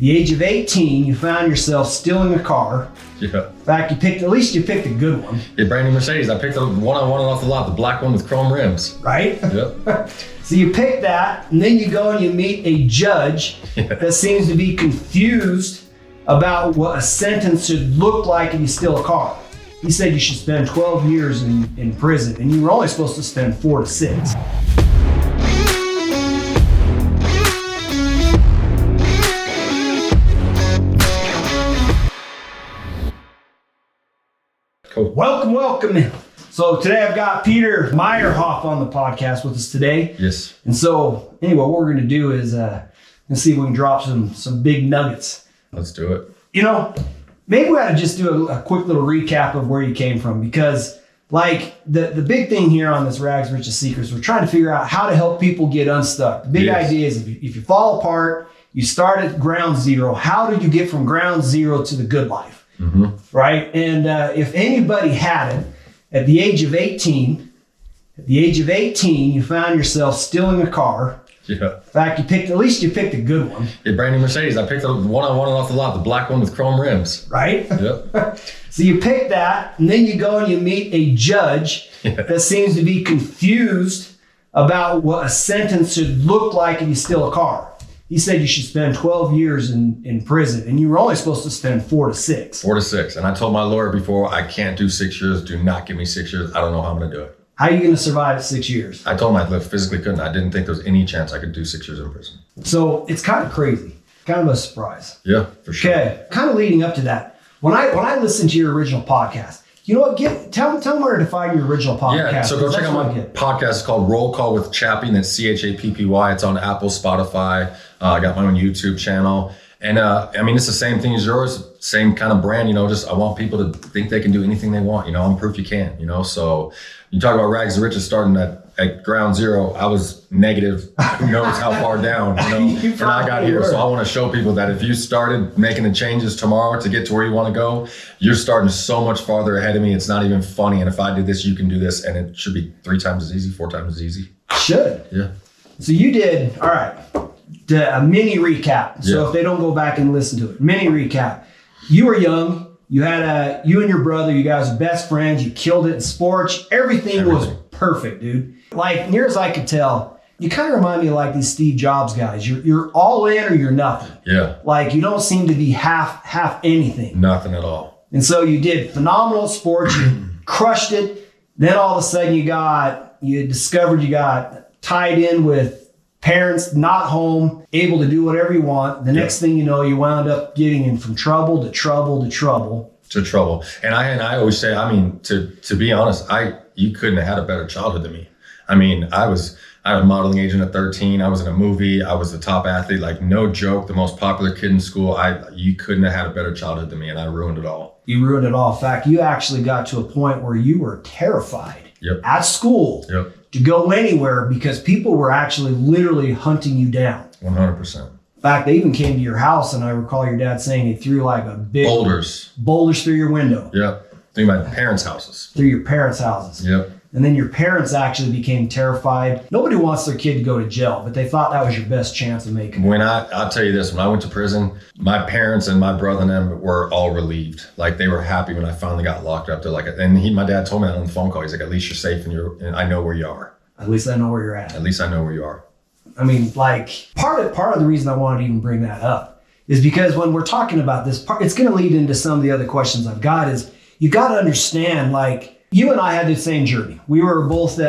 the age of 18, you found yourself stealing a car. Yeah. In fact, at least you picked a good one. Yeah, brand new Mercedes. I picked the one I wanted off the lot, the black one with chrome rims. Right? Yep. So you pick that, and then you go and you meet a judge that seems to be confused about what a sentence should look like if you steal a car. He said you should spend 12 years in prison, and you were only supposed to spend 4 to 6. Cool. Welcome. So today I've got Peter Meyerhoff on the podcast with us today. Yes. And so anyway, what we're going to do is let's see if we can drop some big nuggets. Let's do it. You know, maybe we ought to just do a quick little recap of where you came from, because like the big thing here on this Rags Riches Secrets, we're trying to figure out how to help people get unstuck. The big idea is if you fall apart, you start at ground zero. How do you get from ground zero to the good life? Mm-hmm. Right? And if anybody had it, at the age of 18, you found yourself stealing a car. Yeah. In fact, at least you picked a good one. Yeah, brand new Mercedes. I picked the one I wanted off the lot, the black one with chrome rims. Right? Yep. So you pick that, and then you go and you meet a judge that seems to be confused about what a sentence should look like if you steal a car. He said you should spend 12 years in prison, and you were only supposed to spend 4 to 6. 4 to 6. And I told my lawyer before, I can't do 6 years. Do not give me 6 years. I don't know how I'm going to do it. How are you going to survive at 6 years? I told him I physically couldn't. I didn't think there was any chance I could do 6 years in prison. So it's kind of crazy, kind of a surprise. Yeah, for sure. Okay, kind of leading up to that. When I listened to your original podcast, you know what? Tell them where to find your original podcast. Yeah, so go check out my podcast. It's called Roll Call with Chappie, and that's CHAPPY. It's on Apple, Spotify. I got my own YouTube channel. And I mean, it's the same thing as yours, same kind of brand, just I want people to think they can do anything they want. I'm proof you can, so you talk about Rags to Riches starting at ground zero. I was negative, who knows how far down, and I got here. So I want to show people that if you started making the changes tomorrow to get to where you want to go, you're starting so much farther ahead of me. It's not even funny. And if I did this, you can do this. And it should be 3 times as easy, 4 times as easy. Should. Yeah. So you did, all right, a mini recap. So if they don't go back and listen to it, mini recap. You were young. You had you and your brother, you guys were best friends. You killed it in sports. Everything was perfect, dude. Like, near as I could tell, you kind of remind me of like these Steve Jobs guys. You're all in or you're nothing. Yeah. Like, you don't seem to be half anything. Nothing at all. And so you did phenomenal at sports. You crushed it. Then all of a sudden you discovered you got tied in with parents not home, able to do whatever you want. The next thing you know, you wound up getting in from trouble to trouble to trouble. To trouble. And I always say, I mean, to be honest, you couldn't have had a better childhood than me. I mean, I was a modeling agent at 13. I was in a movie. I was the top athlete, like no joke, the most popular kid in school. You couldn't have had a better childhood than me, and I ruined it all. You ruined it all. In fact, you actually got to a point where you were terrified at school to go anywhere because people were actually literally hunting you down. 100%. In fact, they even came to your house, and I recall your dad saying he threw like a big boulders through your window. Yep. Through my parents' houses. Through your parents' houses. Yep. And then your parents actually became terrified. Nobody wants their kid to go to jail, but they thought that was your best chance of making it. I'll tell you this, when I went to prison, my parents and my brother and them were all relieved. Like, they were happy when I finally got locked up. They're like, and my dad told me that on the phone call. He's like, at least you're safe and I know where you are. At least I know where you're at. At least I know where you are. I mean, like, part of the reason I wanted to even bring that up is because when we're talking about this part, it's going to lead into some of the other questions I've got. Is you got to understand, like, you and I had the same journey. We were both,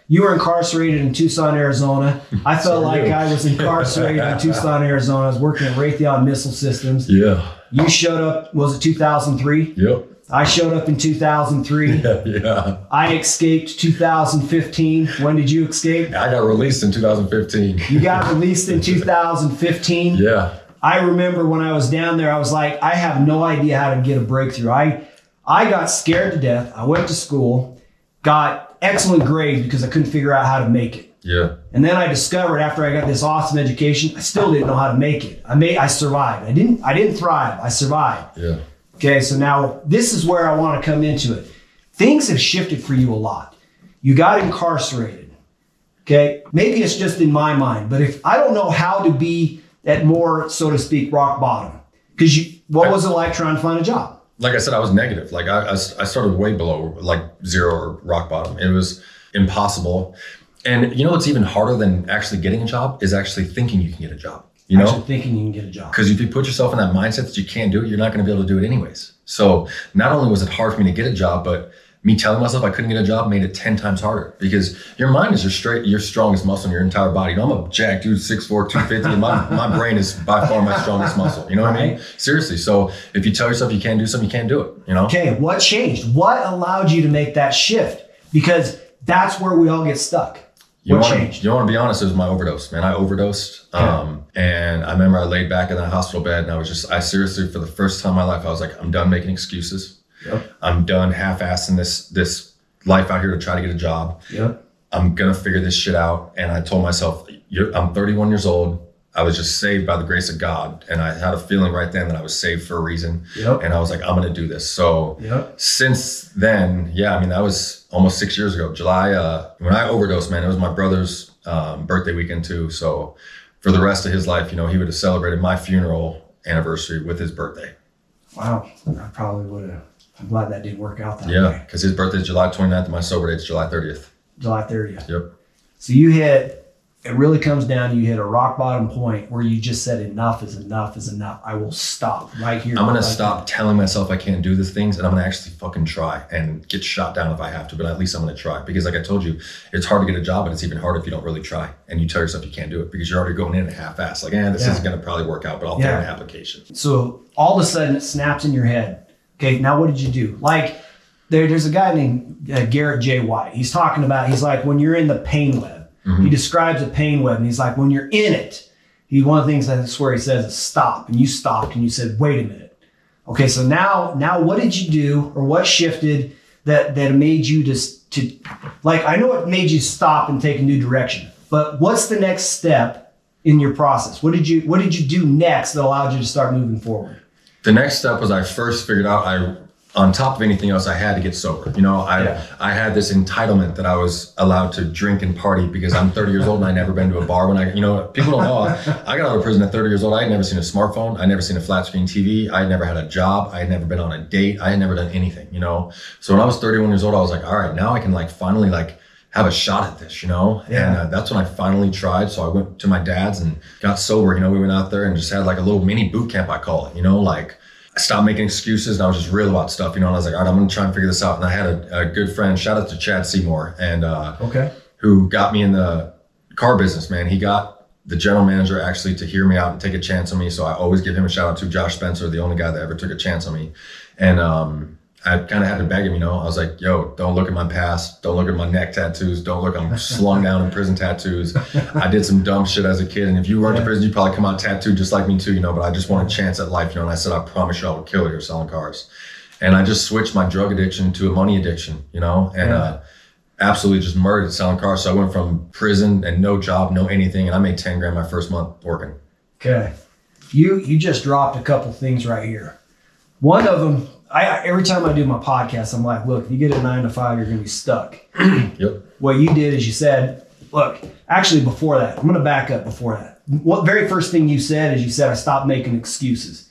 you were incarcerated in Tucson, Arizona. I felt like I was incarcerated in Tucson, Arizona. I was working at Raytheon Missile Systems. Yeah. You showed up, was it 2003? Yep. I showed up in 2003. Yeah. I escaped 2015. When did you escape? I got released in 2015. You got released in 2015? Yeah. I remember when I was down there, I was like, I have no idea how to get a breakthrough. I got scared to death. I went to school, got excellent grades because I couldn't figure out how to make it. Yeah. And then I discovered after I got this awesome education, I still didn't know how to make it. I survived. I didn't thrive. I survived. Yeah. Okay, so now this is where I want to come into it. Things have shifted for you a lot. You got incarcerated. Okay, maybe it's just in my mind, but if I don't know how to be at more, so to speak, rock bottom? Because what was it like trying to find a job? Like I said, I was negative. Like I started way below like zero or rock bottom. It was impossible. And you know what's even harder than actually getting a job is actually thinking you can get a job. You know, actually thinking you can get a job. Because if you put yourself in that mindset that you can't do it, you're not going to be able to do it anyways. So not only was it hard for me to get a job, but me telling myself I couldn't get a job made it 10 times harder, because your mind is your strongest muscle in your entire body. You know, I'm a jack dude, 6'4", 250, and my brain is by far my strongest muscle. You know what I mean? Seriously. So if you tell yourself you can't do something, you can't do it, you know? Okay, what changed? What allowed you to make that shift? Because that's where we all get stuck. What changed? You want to be honest, it was my overdose, man. I overdosed. Okay. And I remember I laid back in that hospital bed, and I seriously, for the first time in my life, I was like, I'm done making excuses. Yep. I'm done half-assing this life out here to try to get a job. Yep. I'm going to figure this shit out. And I told myself, I'm 31 years old. I was just saved by the grace of God. And I had a feeling right then that I was saved for a reason. Yep. And I was like, I'm going to do this. So since then, that was almost 6 years ago. July, when I overdosed, man, it was my brother's birthday weekend too. So for the rest of his life, he would have celebrated my funeral anniversary with his birthday. Wow. I probably would have. I'm glad that didn't work out that way. Yeah, because his birthday is July 29th and my sober date is July 30th. July 30th. Yep. So it really comes down to you hit a rock bottom point where you just said enough is enough is enough. I will stop right here. I'm going to stop telling myself I can't do the things, and I'm going to actually fucking try and get shot down if I have to, but at least I'm going to try. Because like I told you, it's hard to get a job, and it's even harder if you don't really try and you tell yourself you can't do it because you're already going in at half-ass. Like, this isn't going to probably work out, but I'll throw in an application. So all of a sudden it snaps in your head. Okay, now what did you do? Like there's a guy named Garrett J. White. He's like when you're in the pain web. He describes a pain web, and he's like, when you're in it, one of the things that's where he says is stop, and you stopped and you said, wait a minute. Okay, so now what did you do, or what shifted that made you to I know it made you stop and take a new direction, but what's the next step in your process? What did you do next that allowed you to start moving forward? The next step was I first figured out on top of anything else, I had to get sober. I had this entitlement that I was allowed to drink and party because I'm 30 years old and I'd never been to a bar. People don't know, I got out of prison at 30 years old. I had never seen a smartphone. I had never seen a flat screen TV. I had never had a job. I had never been on a date. I had never done anything, So when I was 31 years old, I was like, all right, now I can finally have a shot at this, And that's when I finally tried. So I went to my dad's and got sober. We went out there and just had a little mini boot camp, I call it, I stopped making excuses, and I was just real about stuff, and I was like, all right, I'm going to try and figure this out. And I had a good friend, shout out to 𝗏𝗏𝗄𝗎, and who got me in the car business, man. He got the general manager actually to hear me out and take a chance on me. So I always give him a shout out to Josh Spencer, the only guy that ever took a chance on me. And I kind of had to beg him, I was like, yo, don't look at my past. Don't look at my neck tattoos. Don't look, I'm slung down in prison tattoos. I did some dumb shit as a kid. And if you weren't in prison, you'd probably come out tattooed just like me too, but I just want a chance at life, And I said, I promise you I will kill you selling cars. And I just switched my drug addiction to a money addiction, and absolutely just murdered selling cars. So I went from prison and no job, no anything. And I made 10 grand my first month working. Okay. You just dropped a couple things right here. One of them, every time I do my podcast, I'm like, look, if you get a 9 to 5, you're going to be stuck. Yep. What you did is you said, look, actually before that, I'm going to back up before that. What very first thing you said is you said, I stopped making excuses.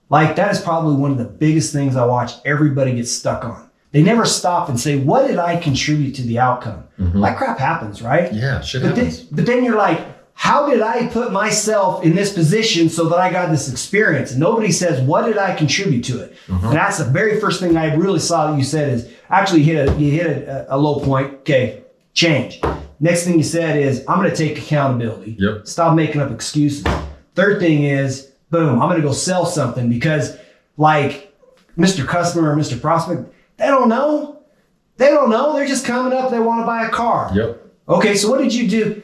That is probably one of the biggest things I watch everybody get stuck on. They never stop and say, what did I contribute to the outcome? Like crap happens, right? Yeah, shit happens. But then you're like, how did I put myself in this position so that I got this experience? And nobody says, what did I contribute to it? And that's the very first thing I really saw that you said is actually you hit a low point. Okay, change. Next thing you said is, I'm going to take accountability. Yep. Stop making up excuses. Third thing is, boom, I'm going to go sell something because Mr. Customer or Mr. Prospect, they don't know. They're just coming up. They want to buy a car. Yep. Okay, so what did you do?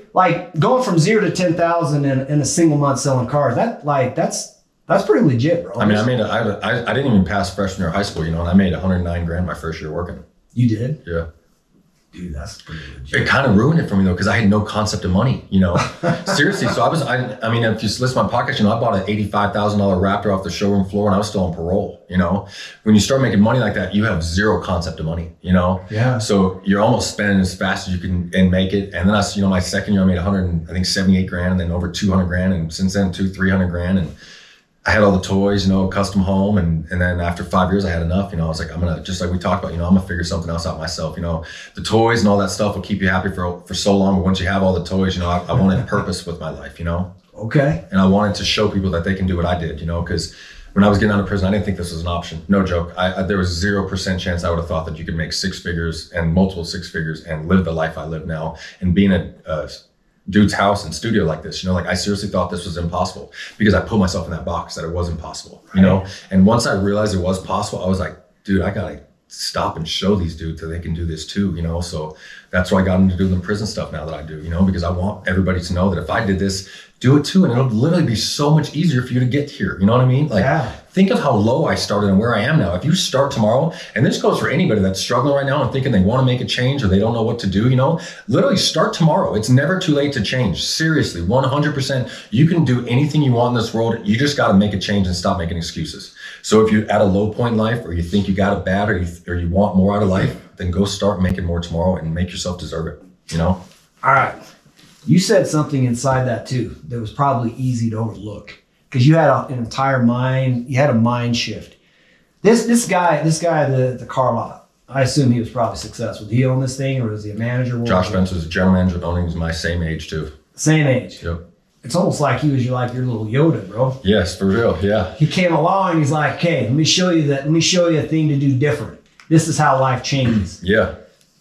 Going from 0 to 10,000 in a single month selling cars. That's pretty legit, bro. I mean, I didn't even pass freshman year of high school, and I made 109 grand my first year working. You did? Yeah. Dude, that's pretty legit. It kind of ruined it for me though, because I had no concept of money, you know. Seriously. So I mean, if you listen to my podcast, you know, I bought an $85,000 Raptor off the showroom floor and I was still on parole, you know. When you start making money like that, you have zero concept of money, you know. Yeah. So you're almost spending as fast as you can and make it. And then you know, my second year I made 178 grand, and then over 200 grand, and since then 300 grand, and I had all the toys, you know, custom home. And then after 5 years, I had enough, you know, I was like, I'm going to, just like we talked about, you know, I'm going to figure something else out myself. You know, the toys and all that stuff will keep you happy for so long. But once you have all the toys, you know, I wanted purpose with my life, you know? Okay. And I wanted to show people that they can do what I did, you know, because when I was getting out of prison, I didn't think this was an option. No joke. There was 0% chance I would have thought that you could make 6 figures and multiple 6 figures and live the life I live now and being a dude's house and studio like this, you know, like I seriously thought this was impossible because I put myself in that box that it was impossible, you know? And once I realized it was possible, I was like, dude, I gotta stop and show these dudes that they can do this too, you know? So that's why I got into doing the prison stuff now that I do, you know, because I want everybody to know that if I did this, do it too. And it'll literally be so much easier for you to get here. You know what I mean? Like, think of how low I started and where I am now. If you start tomorrow, and this goes for anybody that's struggling right now and thinking they want to make a change or they don't know what to do, you know, literally start tomorrow. It's never too late to change. Seriously, 100%. You can do anything you want in this world. You just got to make a change and stop making excuses. So if you're at a low point in life, or you think you got it bad, or you want more out of life, then go start making more tomorrow and make yourself deserve it, you know? All right. You said something inside that too that was probably easy to overlook because you had an entire mind. You had a mind shift. This guy, the car lot. I assume he was probably successful. Did he own this thing, or was he a manager? Josh Spencer was a general manager. Owning was my same age too. Same age. Yep. It's almost like he was your little Yoda, bro. Yes, for real. Yeah. He came along and he's like, "Okay, let me show you a thing to do different. This is how life changes." Yeah.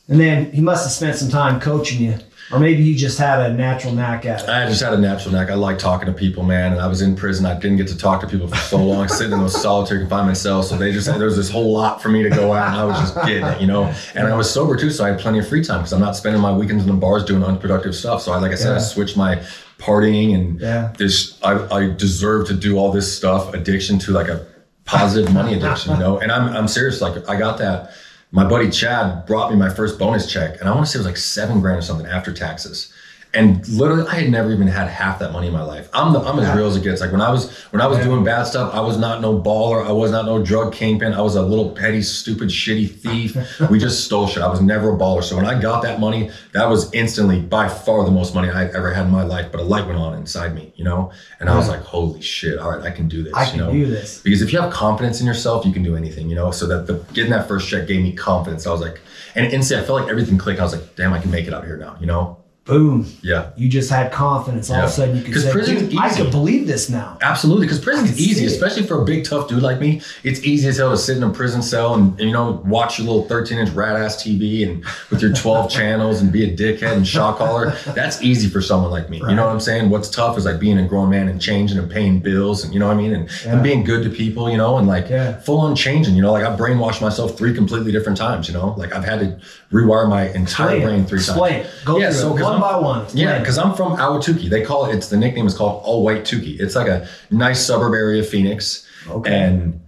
And then he must have spent some time coaching you. Or maybe you just had a natural knack at it. I just had a natural knack. I like talking to people, man. And I was in prison. I didn't get to talk to people for so long, sitting in those solitary confinement cells. So there was this whole lot for me to go out, and I was just getting it, you know. And I was sober too, so I had plenty of free time because I'm not spending my weekends in the bars doing unproductive stuff. So like I said, I switched my partying and this. I deserve to do all this stuff. Addiction to like a positive money addiction, you know. And I'm serious. Like I got that. My buddy Chad brought me my first bonus check, and I want to say it was like $7 grand or something after taxes. And literally, I had never even had half that money in my life. I'm as real as it gets. Like when I was doing bad stuff, I was not no baller. I was not no drug kingpin. I was a little petty, stupid, shitty thief. We just stole shit. I was never a baller. So when I got that money, that was instantly by far the most money I ever had in my life. But a light went on inside me, you know. And I was like, holy shit! All right, I can do this. I can do this. Because if you have confidence in yourself, you can do anything, you know. So that getting that first check gave me confidence. I was like, and instantly I felt like everything clicked. I was like, damn, I can make it out here now, you know. Boom. Yeah. You just had confidence. All of a sudden you could say, dude, I can believe this now. Absolutely. Because prison's easy, especially for a big, tough dude like me. It's easy as hell to sit in a prison cell and you know, watch your little 13-inch rat-ass TV and with your 12 channels and be a dickhead and shot caller. That's easy for someone like me. Right. You know what I'm saying? What's tough is like being a grown man and changing and paying bills and you know what I mean? And being good to people, you know, and like full on changing, you know, like I brainwashed myself 3 completely different times, you know, like I've had to rewire my entire brain 3 times. Explain. Go through it one by one. Yeah, because I'm from 𝗥𝗴𝗀𝗄𝗖. They call it, the nickname is called All White Tukey. It's like a nice suburb area of Phoenix. Okay. And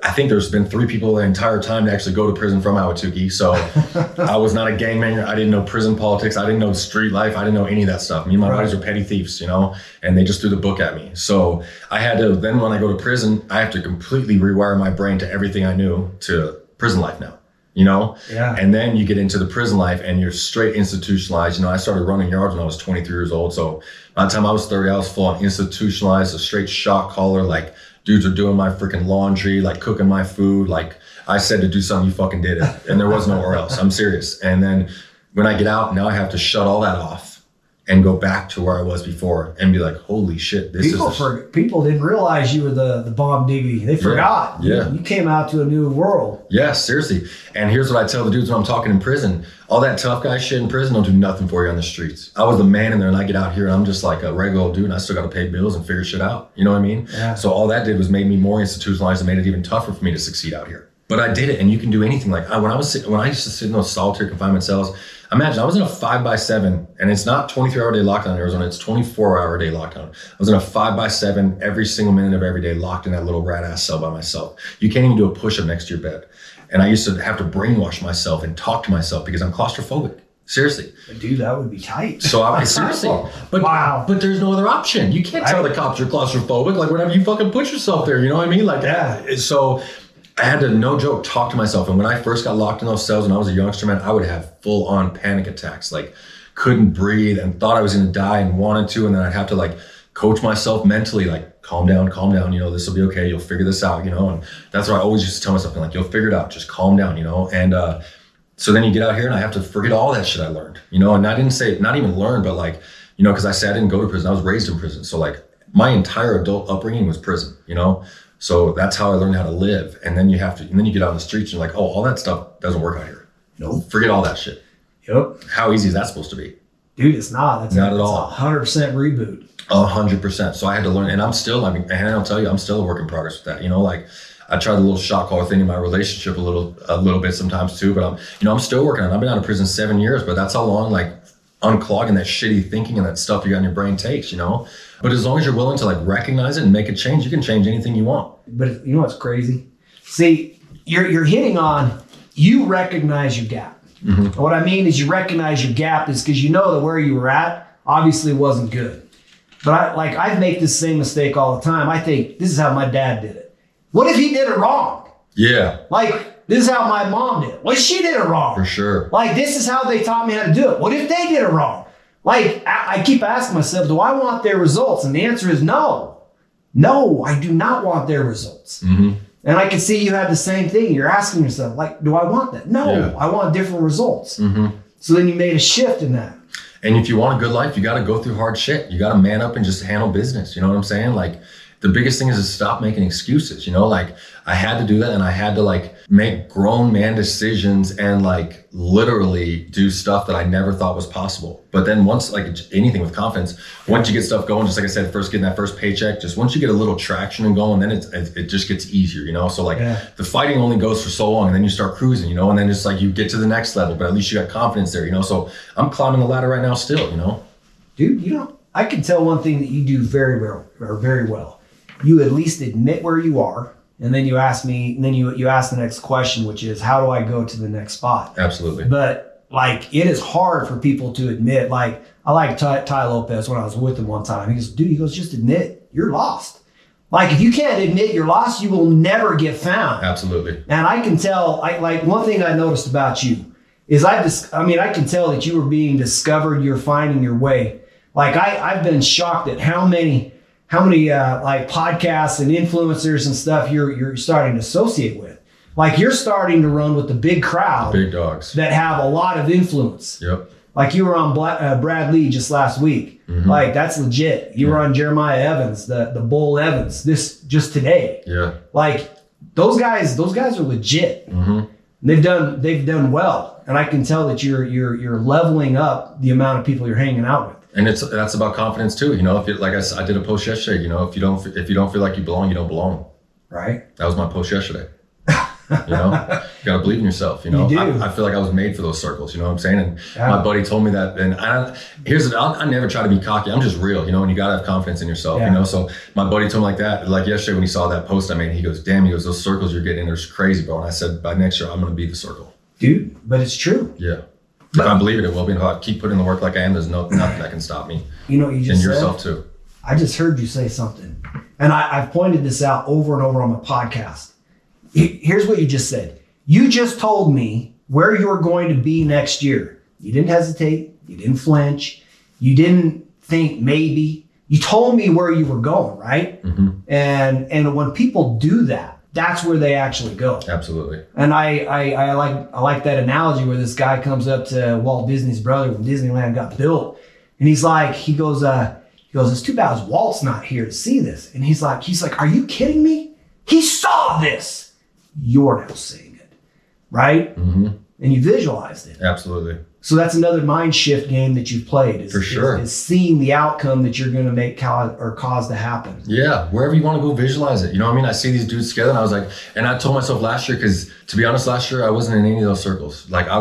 I think there's been 3 people the entire time to actually go to prison from 𝗥𝗴𝗀𝗄𝗖. So I was not a gangbanger. I didn't know prison politics. I didn't know street life. I didn't know any of that stuff. Me and my buddies are petty thieves, you know, and they just threw the book at me. So I had to, then when I go to prison, I have to completely rewire my brain to everything I knew to prison life now. You know? Yeah. And then you get into the prison life and you're straight institutionalized. You know, I started running yards when I was 23 years old. So by the time I was 30, I was full on institutionalized, a straight shot caller. Like dudes are doing my freaking laundry, like cooking my food. Like I said to do something, you fucking did it. And there was nowhere else. I'm serious. And then when I get out, now I have to shut all that off and go back to where I was before and be like, holy shit, people didn't realize you were the bomb diggity. They forgot. Yeah. You came out to a new world. Yeah, seriously. And here's what I tell the dudes when I'm talking in prison. All that tough guy shit in prison don't do nothing for you on the streets. I was the man in there and I get out here and I'm just like a regular old dude and I still got to pay bills and figure shit out. You know what I mean? Yeah. So all that did was made me more institutionalized and made it even tougher for me to succeed out here. But I did it, and you can do anything. Like when I used to sit in those solitary confinement cells, imagine I was in a 5x7, and it's not 23-hour day lockdown in Arizona, it's 24-hour day lockdown. I was in a 5x7 every single minute of every day, locked in that little rat ass cell by myself. You can't even do a push-up next to your bed. And I used to have to brainwash myself and talk to myself because I'm claustrophobic. Seriously. Dude, that would be tight. So seriously. But wow. But there's no other option. You can't tell the cops you're claustrophobic. Like whenever you fucking put yourself there, you know what I mean? Like so I had to, no joke, talk to myself. And when I first got locked in those cells when I was a youngster, man, I would have full on panic attacks, like couldn't breathe and thought I was going to die and wanted to. And then I'd have to like coach myself mentally, like calm down, you know, this will be okay. You'll figure this out, you know? And that's what I always used to tell myself, like, you'll figure it out, just calm down, you know? And so then you get out here and I have to forget all that shit I learned, you know? And I didn't say, not even learn, but like, you know, cause I said I didn't go to prison. I was raised in prison. So like my entire adult upbringing was prison, you know? So that's how I learned how to live. And then you get out on the streets and you're like, oh, all that stuff doesn't work out here. Nope. Forget all that shit. Yep. How easy is that supposed to be? Dude, it's not. That's not at all. 100% reboot. 100%. So I had to learn, and I'm still, I mean, and I'll tell you, I'm still a work in progress with that. You know, like I tried a little shot caller thing in my relationship a little bit sometimes too, but I'm still working on it. I've been out of prison 7 years, but that's how long like unclogging that shitty thinking and that stuff you got in your brain takes, you know? But as long as you're willing to like recognize it and make a change, you can change anything you want. But you know what's crazy? See, you're hitting on, you recognize your gap. Mm-hmm. What I mean is you recognize your gap is because you know that where you were at obviously wasn't good. But I make this same mistake all the time. I think this is how my dad did it. What if he did it wrong? Yeah. Like this is how my mom did it. What if she did it wrong? For sure. Like this is how they taught me how to do it. What if they did it wrong? Like I keep asking myself, do I want their results? And the answer is no. No, I do not want their results. Mm-hmm. And I can see you had the same thing. You're asking yourself, like, do I want that? No, I want different results. Mm-hmm. So then you made a shift in that. And if you want a good life, you got to go through hard shit. You got to man up and just handle business. You know what I'm saying? Like the biggest thing is to stop making excuses. You know, like I had to do that, and I had to like make grown man decisions and like literally do stuff that I never thought was possible. But then once, like anything with confidence, once you get stuff going, just like I said, first getting that first paycheck, just once you get a little traction and going, then it just gets easier, you know? So like the fighting only goes for so long, and then you start cruising, you know? And then it's like you get to the next level, but at least you got confidence there, you know? So I'm climbing the ladder right now still, you know? Dude, you know, I can tell one thing that you do very well. You at least admit where you are. And then you ask me, and then you ask the next question, which is, how do I go to the next spot? Absolutely. But like, it is hard for people to admit. Like, I like 𝗪𝗪𝗪 when I was with him one time. He goes, just admit you're lost. Like, if you can't admit you're lost, you will never get found. Absolutely. And I can tell, like one thing I noticed about you is I can tell that you were being discovered. You're finding your way. Like I've been shocked at how many like podcasts and influencers and stuff you're starting to associate with. Like you're starting to run with the big crowd, the big dogs that have a lot of influence. Yep. Like you were on Brad Lee just last week. Mm-hmm. Like that's legit. You were on Jeremiah Evans, the Bull Evans, this just today. Yeah. Like those guys are legit. Mm-hmm. They've done well, and I can tell that you're leveling up the amount of people you're hanging out with. And that's about confidence too. You know, if you, like I did a post yesterday, you know, if you don't feel like you belong, you don't belong. Right. That was my post yesterday. You know, you got to believe in yourself. You know, I feel like I was made for those circles. You know what I'm saying? And my buddy told me that. And I never try to be cocky. I'm just real. You know, and you got to have confidence in yourself. You know, so my buddy told me like that. Like yesterday when he saw that post I made, he goes, "Damn," he goes, "those circles you're getting in are crazy, bro." And I said, "By next year, I'm going to be the circle." Dude, but it's true. Yeah. If I believe it will be. If I keep putting in the work like I am, there's nothing that can stop me. You know what you just said? And said? yourself too. I just heard you say something. And I've pointed this out over and over on my podcast. Here's what you just said. You just told me where you're going to be next year. You didn't hesitate. You didn't flinch. You didn't think maybe. You told me where you were going, right? Mm-hmm. And when people do that, that's where they actually go. Absolutely. And I like that analogy where this guy comes up to Walt Disney's brother when Disneyland got built, and he goes, "It's too bad Walt's not here to see this." And he's like, "Are you kidding me? He saw this. You're now seeing it, right?" Mm-hmm. And you visualized it. Absolutely. So that's another mind shift game that you've played. For sure. Is seeing the outcome that you're going to make cause to happen. Yeah, wherever you want to go, visualize it. You know what I mean? I see these dudes together, and I was like, and I told myself last year, because to be honest, last year I wasn't in any of those circles. Like I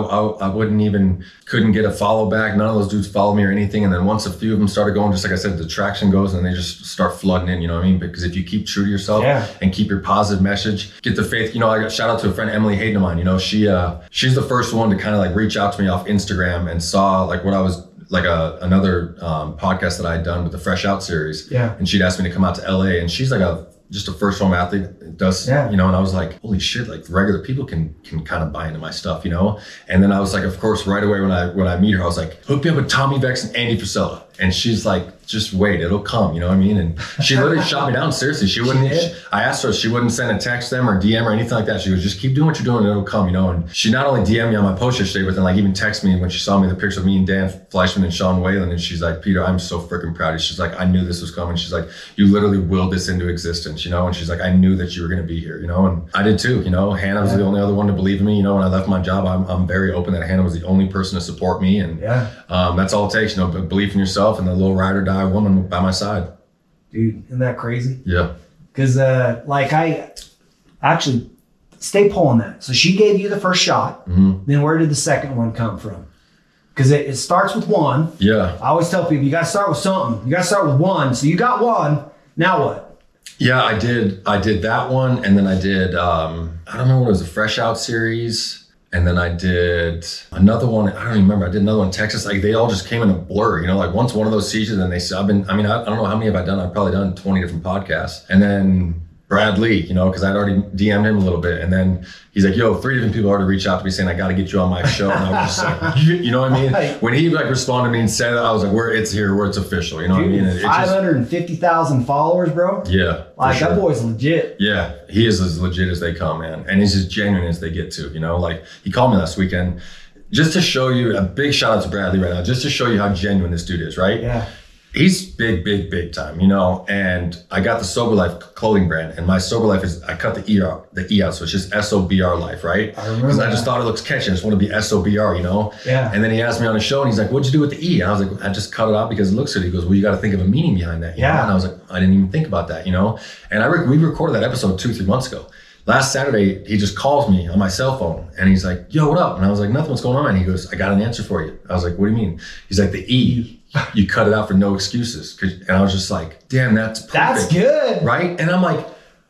couldn't get a follow back. None of those dudes followed me or anything. And then once a few of them started going, just like I said, the traction goes, and they just start flooding in. You know what I mean? Because if you keep true to yourself and keep your positive message, get the faith. You know, I got shout out to a friend, Emily Hayden of mine. You know, she's the first one to kind of like reach out to me off Instagram and saw like what I was like another podcast that I had done with the Fresh Out series. Yeah. And she'd asked me to come out to LA, and she's like just a first home athlete, does, you know, and I was like, holy shit, like regular people can kind of buy into my stuff, you know? And then I was like, of course, right away when I meet her, I was like, hook me up with 𝗤𝗏𝗏𝗀𝗻𝗔𝗏 and 𝗦𝗂𝗏𝗀𝗏. And she's like, just wait, it'll come, you know what I mean? And she literally shot me down, seriously. She wouldn't, I asked her, she wouldn't send a text them or DM or anything like that. She goes, just keep doing what you're doing and it'll come, you know? And she not only DM'd me on my post yesterday, but then like even text me when she saw me the picture of me and Dan Fleischman and Sean Whalen. And she's like, Peter, I'm so freaking proud of you. She's like, I knew this was coming. She's like, you literally willed this into existence, you know? And she's like, I knew that you were going to be here, you know? And I did too, you know? Hannah was the only other one to believe in me, you know? When I left my job, I'm very open that Hannah was the only person to support me. And that's all it takes, you know, belief in yourself and the little ride or die woman by my side. Dude, isn't that crazy? Yeah. Because like I actually stay pulling that. So she gave you the first shot. Then where did the second one come from? Because it starts with one. Yeah. I always tell people you got to start with something. You got to start with one. So you got one. Now what? Yeah, I did that one, and then I did I don't know what it was, the Fresh Out series. And then I did another one. I don't even remember. I did another one in Texas. Like they all just came in a blur, you know, like once one of those seasons, and they said, I don't know how many have I done. I've probably done 20 different podcasts. And then Brad Lee, you know, cause I'd already DM'd him a little bit. And then he's like, yo, 3 different people already reached out to me saying, I got to get you on my show. And I was just like, you know what I mean? When he like responded to me and said it, I was like, it's here, it's official. You know what I mean? And 550,000 followers, bro. Yeah. Like that boy's legit. Yeah. He is as legit as they come, man. And he's as genuine as they get to, you know, like he called me last weekend just to show you a big shout out to Bradley right now, just to show you how genuine this dude is. Right. Yeah. He's big time, you know, and I got the Sober Life clothing brand, and my Sober Life is, I cut the E out, so it's just SOBR Life, right? I remember. Because I just thought it looks catchy. I just want to be SOBR, you know? Yeah. And then he asked me on the show, and he's like, what'd you do with the E? And I was like, I just cut it out because it looks good. He goes, well, you got to think of a meaning behind that. You know? And I was like, I didn't even think about that, you know? And we recorded that episode 2-3 months ago. Last Saturday, he just calls me on my cell phone, and he's like, yo, what up? And I was like, nothing, what's going on? And he goes, I got an answer for you. I was like, what do you mean? He's like, the E. You cut it out for no excuses. And I was just like, damn, that's perfect. That's good. Right? And I'm like,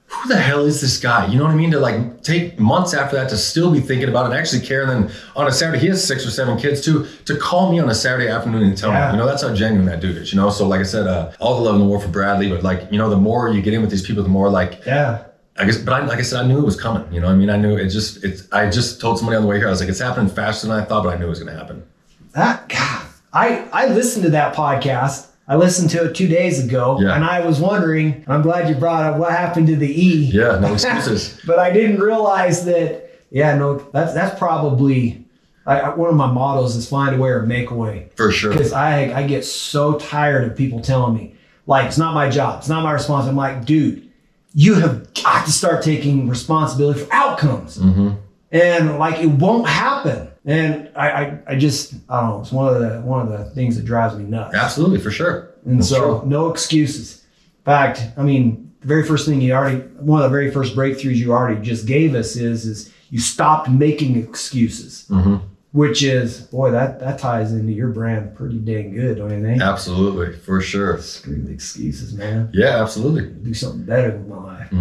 who the hell is this guy? You know what I mean? To like take months after that to still be thinking about it and actually care. And then on a Saturday, he has 6 or 7 kids too, to call me on a Saturday afternoon and tell me, you know, that's how genuine that dude is, you know? So like I said, all the love in the world for Bradley, but like, you know, the more you get in with these people, the more like, I guess, but like I said, I knew it was coming. You know what I mean? I knew I just told somebody on the way here, I was like, it's happening faster than I thought, but I knew it was going to happen. God. I listened to that podcast. I listened to it 2 days ago, and I was wondering, and I'm glad you brought up what happened to the E. Yeah, no excuses. But I didn't realize that, that's probably, one of my mottos is find a way or make a way. For sure. Because I get so tired of people telling me, like, it's not my job, it's not my responsibility. I'm like, dude, you have got to start taking responsibility for outcomes. And like, it won't happen. And I don't know, it's one of the things that drives me nuts. Absolutely, for sure. And that's so true. No excuses. In fact, I mean, the very first thing one of the very first breakthroughs you already just gave us is you stopped making excuses. Which is, boy, that ties into your brand pretty dang good, don't you think? Absolutely, for sure. Screw the excuses, man. Yeah, absolutely. Do something better with my life.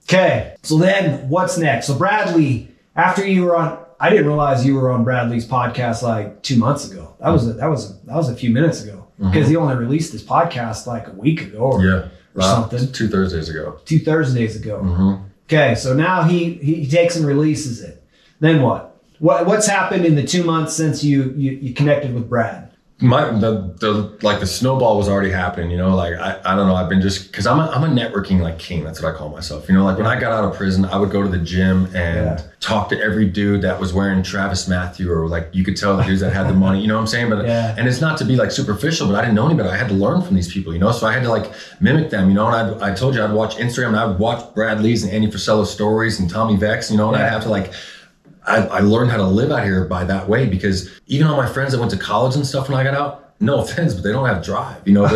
Okay, so then what's next? So Bradley, after you were on, I didn't realize you were on Bradley's podcast like 2 months ago. That was a few minutes ago, because he only released this podcast like a week ago or something. 2 Thursdays ago. 2 Thursdays ago. Okay, so now he takes and releases it. Then what? What's happened in the 2 months since you connected with Brad? The snowball was already happening, you know, like I don't know, I've been just, cause I'm a networking like king. That's what I call myself. You know, like when I got out of prison, I would go to the gym and talk to every dude that was wearing Travis Matthew, or like, you could tell the dudes that had the money, you know what I'm saying? But, and it's not to be like superficial, but I didn't know any better. I had to learn from these people, you know? So I had to like mimic them, you know? And I told you I'd watch Instagram, and I would watch Brad Lee's and Andy Frisella's stories and Tommy Vex, you know, and I'd have to like, I learned how to live out here by that way, because even all my friends that went to college and stuff when I got out, no offense, but they don't have drive. You know,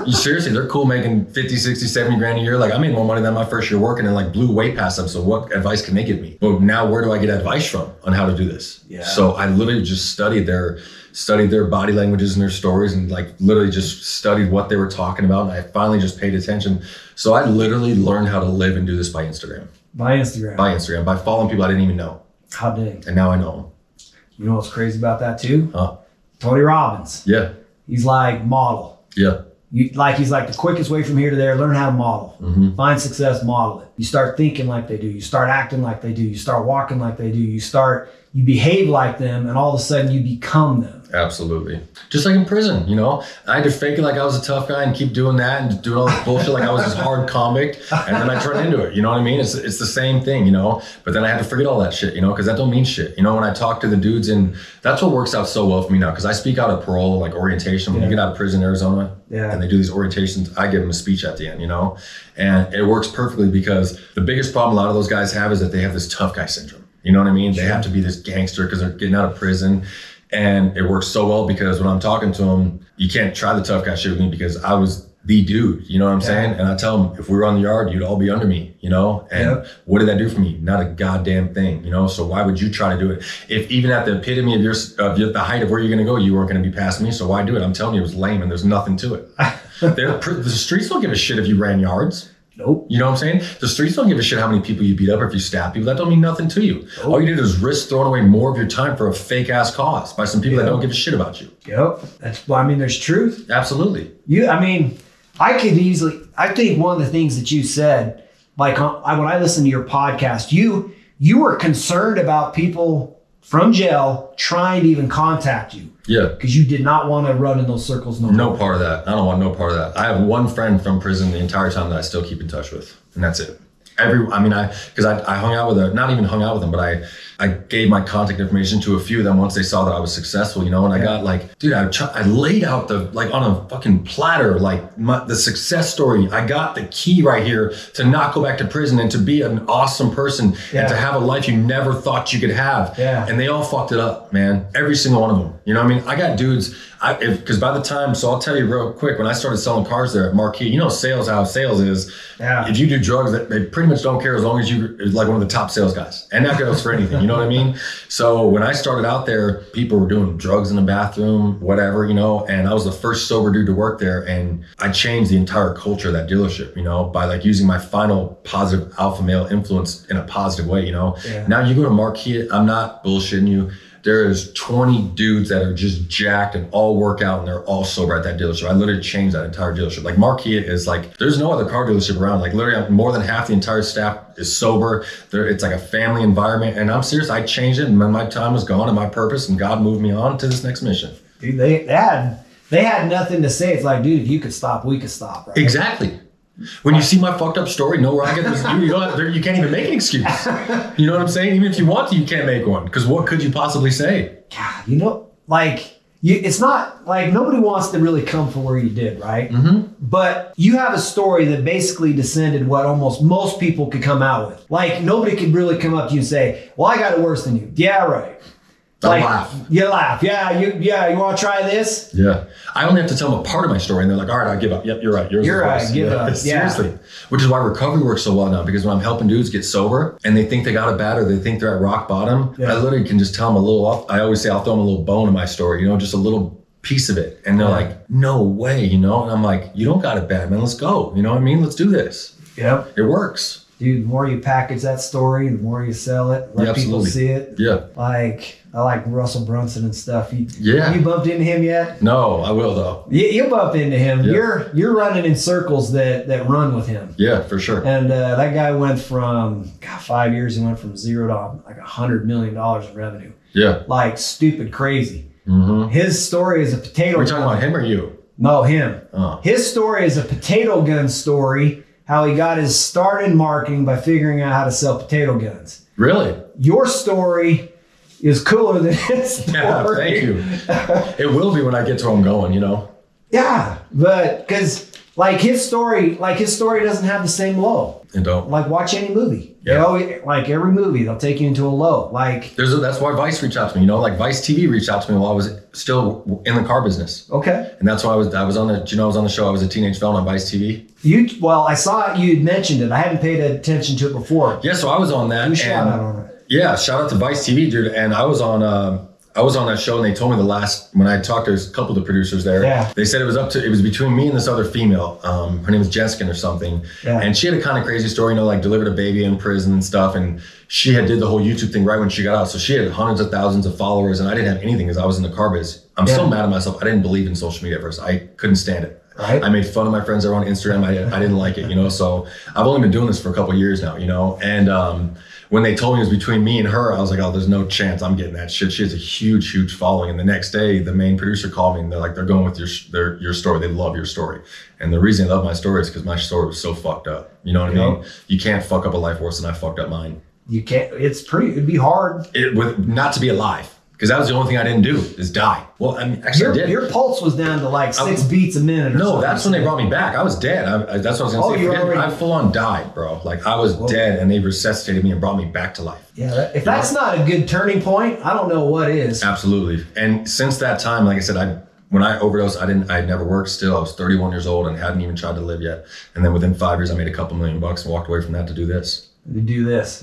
seriously, they're cool making 50, 60, 70 grand a year. Like I made more money than my first year working and like blew way past them. So what advice can they give me? But now where do I get advice from on how to do this? Yeah. So I literally just studied their body languages and their stories, and like literally just studied what they were talking about. And I finally just paid attention. So I literally learned how to live and do this by Instagram. By following people I didn't even know. How dang. And now I know them. You know what's crazy about that too? Tony Robbins. Yeah. He's like model. Yeah. He's like the quickest way from here to there. Learn how to model. Mm-hmm. Find success, model it. You start thinking like they do. You start acting like they do. You start walking like they do. You behave like them, and all of a sudden you become them. Absolutely. Just like in prison, you know, I had to fake it like I was a tough guy and keep doing that and doing all this bullshit like I was this hard convict, and then I turned into it. You know what I mean? It's the same thing, you know, but then I had to forget all that shit, you know, because that don't mean shit. You know, when I talk to the dudes, and that's what works out so well for me now, because I speak out of parole, like orientation. When you get out of prison in Arizona and they do these orientations, I give them a speech at the end, you know, and it works perfectly, because the biggest problem a lot of those guys have is that they have this tough guy syndrome. You know what I mean? They have to be this gangster because they're getting out of prison. And it works so well, because when I'm talking to them, you can't try the tough guy shit with me, because I was the dude, you know what I'm saying? And I tell them, if we were on the yard, you'd all be under me, you know? And what did that do for me? Not a goddamn thing, you know? So why would you try to do it? If even at the epitome of the height of where you're gonna go, you weren't gonna be past me, so why do it? I'm telling you, it was lame and there's nothing to it. The streets don't give a shit if you ran yards. Nope. You know what I'm saying? The streets don't give a shit how many people you beat up or if you stab people. That don't mean nothing to you. Nope. All you did is risk throwing away more of your time for a fake ass cause by some people that don't give a shit about you. There's truth. Absolutely. I think one of the things that you said, like when I listened to your podcast, you were concerned about people from jail trying to even contact you. Yeah. Because you did not want to run in those circles no more. No part of that. I don't want no part of that. I have one friend from prison the entire time that I still keep in touch with, and that's it. I hung out with not even hung out with them, but I gave my contact information to a few of them once they saw that I was successful, you know, and I got like, dude, I laid out on a fucking platter, the success story. I got the key right here to not go back to prison and to be an awesome person and to have a life you never thought you could have. Yeah. And they all fucked it up, man. Every single one of them. You know what I mean? I got dudes, because by the time, so I'll tell you real quick, when I started selling cars there at Marquee, you know, how sales is. Yeah. If you do drugs, they pretty much don't care as long as you're like one of the top sales guys. And that goes for anything, you know what I mean? So when I started out there, people were doing drugs in the bathroom, whatever, you know, and I was the first sober dude to work there. And I changed the entire culture of that dealership, you know, by like using my final positive alpha male influence in a positive way, you know. Yeah. Now you go to Marquee, I'm not bullshitting you. There is 20 dudes that are just jacked and all work out, and they're all sober at that dealership. I literally changed that entire dealership. Like Marquee is like, there's no other car dealership around. Like literally more than half the entire staff is sober. It's like a family environment. And I'm serious, I changed it, and my time was gone and my purpose, and God moved me on to this next mission. Dude, they had nothing to say. It's like, dude, if you could stop, we could stop. Right? Exactly. When you see my fucked up story, know where I get this, you can't even make an excuse. You know what I'm saying? Even if you want to, you can't make one, because what could you possibly say? God, you know, it's not like nobody wants to really come from where you did, right? Mm-hmm. But you have a story that basically descended what almost most people could come out with. Like nobody could really come up to you and say, well, I got it worse than you. Yeah, right. Laugh. You laugh. Yeah, you want to try this? Yeah. I only have to tell them a part of my story, and they're like, all right, I give up. Yep, you're right. You're right. Give up. Seriously. Which is why recovery works so well now, because when I'm helping dudes get sober and they think they got it bad or they think they're at rock bottom, I literally can just tell them a little off. I always say I'll throw them a little bone in my story, you know, just a little piece of it. And they're like, no way, you know? And I'm like, you don't got it bad, man. Let's go. You know what I mean? Let's do this. Yep. It works. Dude, the more you package that story, the more you sell it, let people see it. Yeah. I like Russell Brunson and stuff. You bumped into him yet? No, I will though. You bump into him. Yeah. You're running in circles that run with him. Yeah, for sure. And that guy went from 5 years. He went from zero to like $100 million in revenue. Yeah. Like stupid crazy. Mm-hmm. His story is a potato. We're talking about him or you? No, him. Oh. His story is a potato gun story. How he got his start in marketing by figuring out how to sell potato guns. Really? Your story is cooler than his story. Yeah, thank you. It will be when I get to where I'm going, you know? Yeah, but because like his story doesn't have the same low. It don't. Like watch any movie. Yeah. They always, like every movie, they'll take you into a low. Like that's why Vice reached out to me. You know, like Vice TV reached out to me while I was still in the car business. okay. And that's why I was on the show. I was a teenage felon on Vice TV. I saw you had mentioned it. I hadn't paid attention to it before. Yeah, so I was on that. You shout out on it. Yeah, shout out to Vice TV, dude. And I was on that show, and they told me when I talked to a couple of the producers there, they said it was between me and this other female. Her name was Jessica or something. Yeah. And she had a kind of crazy story, you know, like delivered a baby in prison and stuff. And she did the whole YouTube thing right when she got out. So she had hundreds of thousands of followers, and I didn't have anything because I was in the car biz. I'm still mad at myself. I didn't believe in social media at first. I couldn't stand it. Right. I made fun of my friends that were on Instagram. I didn't like it, you know. So I've only been doing this for a couple of years now, you know. And when they told me it was between me and her, I was like, oh, there's no chance I'm getting that shit. She has a huge, huge following. And the next day, the main producer called me and they're like, they're going with your story. They love your story. And the reason they love my story is because my story was so fucked up. You know what I mean? You can't fuck up a life worse than I fucked up mine. You can't. It'd be hard. Not to be alive. Because that was the only thing I didn't do is die. Well, I mean, actually, I did. Your pulse was down to like 6 beats a minute. No, that's when they brought me back. I was dead. That's what I was going to say. I full on died, bro. Like I was dead, and they resuscitated me and brought me back to life. Yeah, if that's not a good turning point, I don't know what is. Absolutely. And since that time, like I said, when I overdosed, I had never worked still. I was 31 years old and hadn't even tried to live yet. And then within 5 years, I made a couple $1 million and walked away from that to do this.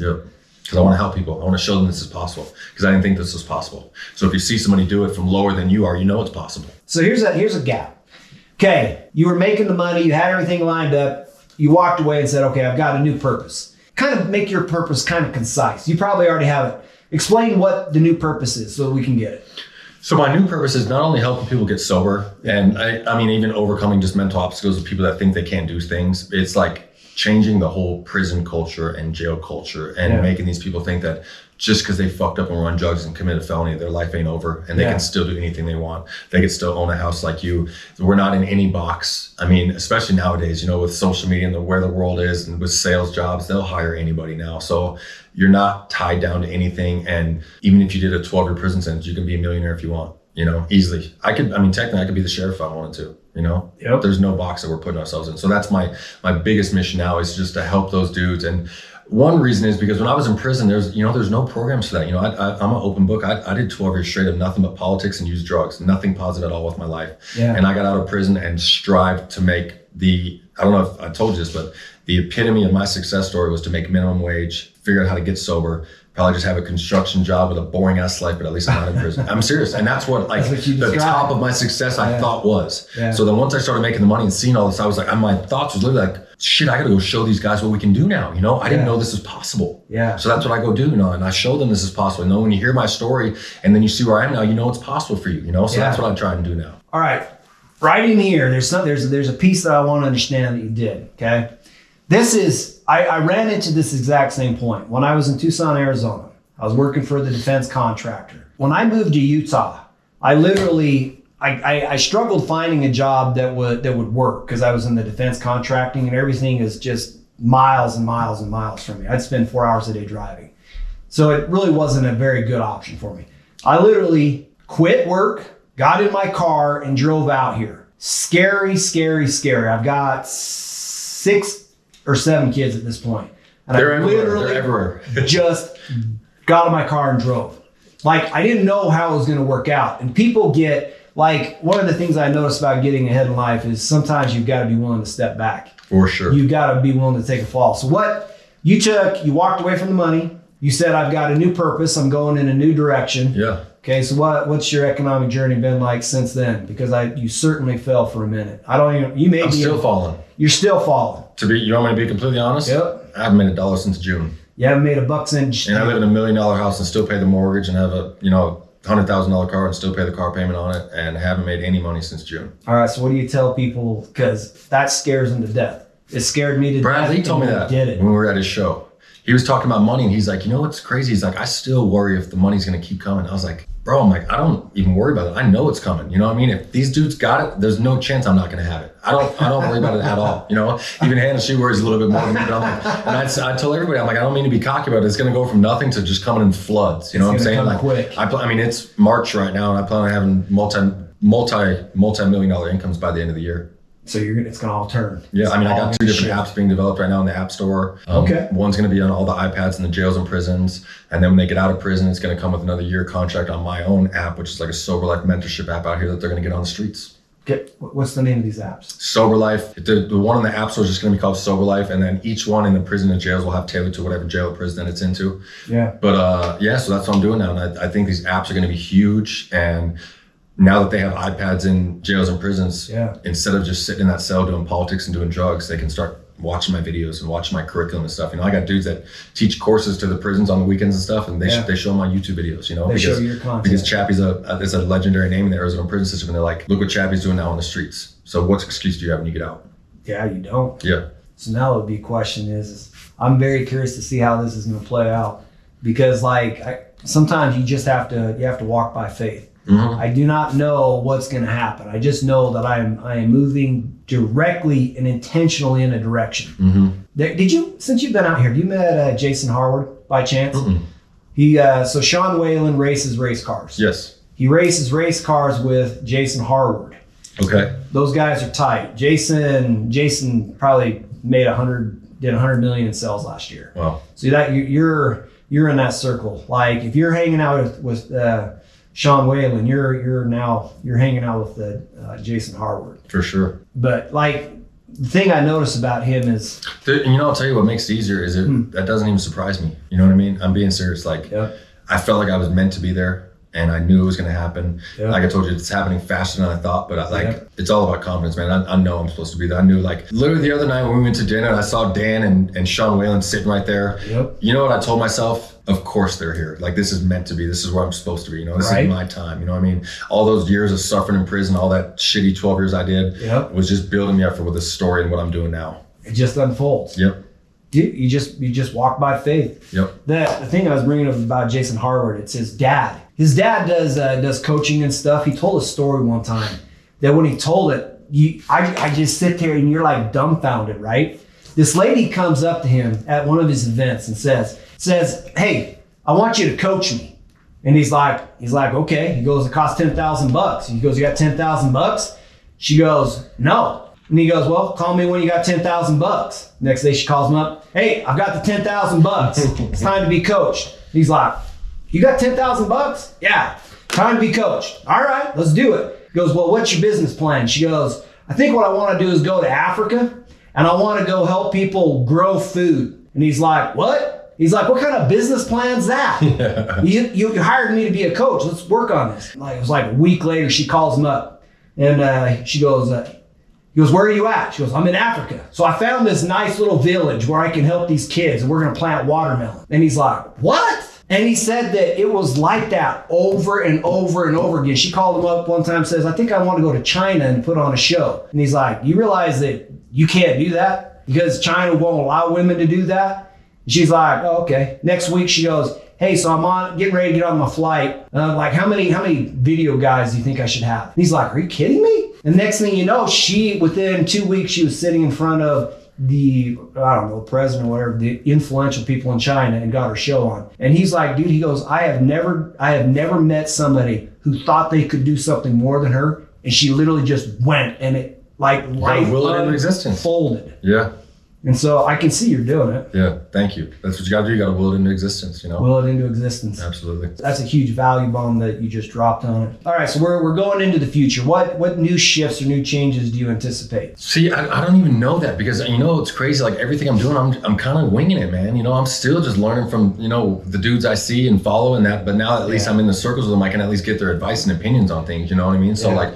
Yep. Because I want to help people. I want to show them this is possible. Because I didn't think this was possible. So if you see somebody do it from lower than you are, you know it's possible. So here's a gap. Okay, you were making the money, you had everything lined up, you walked away and said, okay, I've got a new purpose. Kind of make your purpose kind of concise. You probably already have it. Explain what the new purpose is so we can get it. So my new purpose is not only helping people get sober, and I mean, even overcoming just mental obstacles of people that think they can't do things. It's like changing the whole prison culture and jail culture and making these people think that just because they fucked up and were on drugs and committed a felony, their life ain't over and they can still do anything they want. They can still own a house like you. We're not in any box. I mean, especially nowadays, you know, with social media and where the world is and with sales jobs, they'll hire anybody now. So you're not tied down to anything. And even if you did a 12-year prison sentence, you can be a millionaire if you want, you know, easily. Technically I could be the sheriff if I wanted to. You know, There's no box that we're putting ourselves in. So that's my biggest mission now is just to help those dudes. And one reason is because when I was in prison, there's no programs for that. You know, I'm an open book. I did 12 years straight of nothing but politics and used drugs, nothing positive at all with my life. Yeah. And I got out of prison and strived to make I don't know if I told you this, but the epitome of my success story was to make minimum wage, figure out how to get sober, probably just have a construction job with a boring ass life, but at least I'm not in prison. I'm serious. And that's what the top of my success I thought was. Yeah. So then once I started making the money and seeing all this, I was like, my thoughts was literally like, shit, I gotta go show these guys what we can do now. You know, I didn't know this was possible. Yeah. So that's what I go do, you know, and I show them this is possible. You know, when you hear my story and then you see where I am now, you know it's possible for you, you know? So that's what I'm trying to do now. All right. Right in here, there's a piece that I want to understand that you did, okay? This is, I ran into this exact same point. When I was in Tucson, Arizona, I was working for the defense contractor. When I moved to Utah, I literally, I struggled finding a job that would work because I was in the defense contracting and everything is just miles and miles and miles from me. I'd spend 4 hours a day driving. So it really wasn't a very good option for me. I literally quit work, got in my car and drove out here. Scary, scary, scary. I've got 6 or 7 kids at this point. And They're I everywhere. They're everywhere. just got in my car and drove. Like, I didn't know how it was going to work out. And people get, like, one of the things I noticed about getting ahead in life is sometimes you've got to be willing to step back. For sure. You've got to be willing to take a fall. So what you took, you walked away from the money. You said, I've got a new purpose. I'm going in a new direction. Yeah. Okay, so what's your economic journey been like since then? Because you certainly fell for a minute. I'm still falling. You're still falling. You want me to be completely honest? Yep. I haven't made $1 since June. You haven't made $1 since. And I live in $1 million house and still pay the mortgage and have a $100,000 car and still pay the car payment on it and haven't made any money since June. All right, so what do you tell people? Because that scares them to death. It scared me to death. Brad Lee told me that when we were at his show. He was talking about money and he's like, you know what's crazy? He's like, I still worry if the money's going to keep coming. I was like, bro, I don't even worry about it. I know it's coming. You know what I mean? If these dudes got it, there's no chance I'm not going to have it. I don't worry about it at all. You know, even Hannah, she worries a little bit more than me, but I'm like, and I tell everybody, I'm like, I don't mean to be cocky about it. It's going to go from nothing to just coming in floods. You know what I'm saying? Like, quick. I mean, it's March right now and I plan on having multi-million-dollar incomes by the end of the year. So it's going to all turn. Yeah, I mean, I got 2 different apps being developed right now in the App Store. Okay. One's going to be on all the iPads in the jails and prisons. And then when they get out of prison, it's going to come with another year contract on my own app, which is like a sober life mentorship app out here that they're going to get on the streets. Okay. What's the name of these apps? Sober Life. The one in the App Store is just going to be called Sober Life. And then each one in the prison and jails will have tailored to whatever jail or prison that it's into. Yeah. But yeah, so that's what I'm doing now. And I think these apps are going to be huge. And now that they have iPads in jails and prisons, instead of just sitting in that cell doing politics and doing drugs, they can start watching my videos and watching my curriculum and stuff. You know, I got dudes that teach courses to the prisons on the weekends and stuff, and they show my YouTube videos, you know, they show your content. Because 𝗏𝗡𝗄's is a legendary name in the Arizona prison system, and they're like, look what 𝗏𝗡𝗄's doing now on the streets. So what excuse do you have when you get out? Yeah, you don't. Yeah. So now the big question is I'm very curious to see how this is going to play out, because sometimes you just have to walk by faith. I do not know what's going to happen. I just know that I am moving directly and intentionally in a direction. Since you've been out here, have you met Jason Harward by chance? So Sean Whalen races race cars. Yes. He races race cars with Jason Harward. Okay. Those guys are tight. Jason probably did 100 million in sales last year. Wow. So that you're in that circle. Like if you're hanging out with Sean Whalen, you're hanging out with Jason Harward. For sure. But like the thing I notice about him is, I'll tell you what makes it easier is that doesn't even surprise me. You know what I mean? I'm being serious. Like I felt like I was meant to be there. And I knew it was going to happen. Like I told you, it's happening faster than I thought. But it's all about confidence, man. I know I'm supposed to be there. I knew, like, literally the other night when we went to dinner and I saw Dan and Sean Whalen sitting right there. You know what I told myself? Of course they're here. Like, this is meant to be. This is where I'm supposed to be. You know, this is my time. You know what I mean? All those years of suffering in prison, all that shitty 12 years I did was just building me up for this story and what I'm doing now. It just unfolds. You just walk by faith. The thing I was bringing up about Jason Harward, it's his dad. His dad does coaching and stuff. He told a story one time that when he told it, I just sit there and you're like dumbfounded, right? This lady comes up to him at one of his events and says, "Hey, I want you to coach me." And he's like, okay. He goes, "It costs $10,000. He goes, "You got $10,000? She goes, "No." And he goes, "Well, call me when you got $10,000. Next day she calls him up. "Hey, I've got the $10,000. It's time to be coached." He's like, "You got $10,000? Yeah, time to be coached. All right, let's do it." He goes, "Well, what's your business plan?" She goes, "I think what I want to do is go to Africa and I want to go help people grow food." And he's like, "What?" He's like, "What kind of business plan's that?" You hired me to be a coach. Let's work on this. It was like a week later, she calls him up and she goes, he goes, "Where are you at?" She goes, "I'm in Africa. So I found this nice little village where I can help these kids and we're going to plant watermelon." And he's like, "What?" And he said that it was like that over and over and over again. She called him up one time, says, "I think I want to go to China and put on a show." And he's like, "You realize that you can't do that because China won't allow women to do that?" And she's like, "Oh, okay." Next week she goes, "Hey, so I'm getting ready to get on my flight. Like how many video guys do you think I should have?" And he's like, "Are you kidding me?" And next thing you know, within 2 weeks, she was sitting in front of the president or whatever, the influential people in China, and got her show on. And he's like, dude, he goes, I have never met somebody who thought they could do something more than her. And she literally just went, and it like life unfolded. Yeah. And so I can see you're doing it. Yeah, thank you. That's what you got to do. You got to will it into existence, you know? Will it into existence. Absolutely. That's a huge value bomb that you just dropped on it. All right, so we're going into the future. What new shifts or new changes do you anticipate? See, I don't even know that because, it's crazy. Like everything I'm doing, I'm kind of winging it, man. I'm still just learning from, the dudes I see and follow and that. But now at least I'm in the circles with them, I can at least get their advice and opinions on things, you know what I mean? So like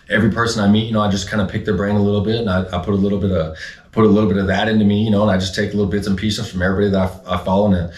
every person I meet, I just kind of pick their brain a little bit and I put a little bit of that into me, and I just take little bits and pieces from everybody that I follow. And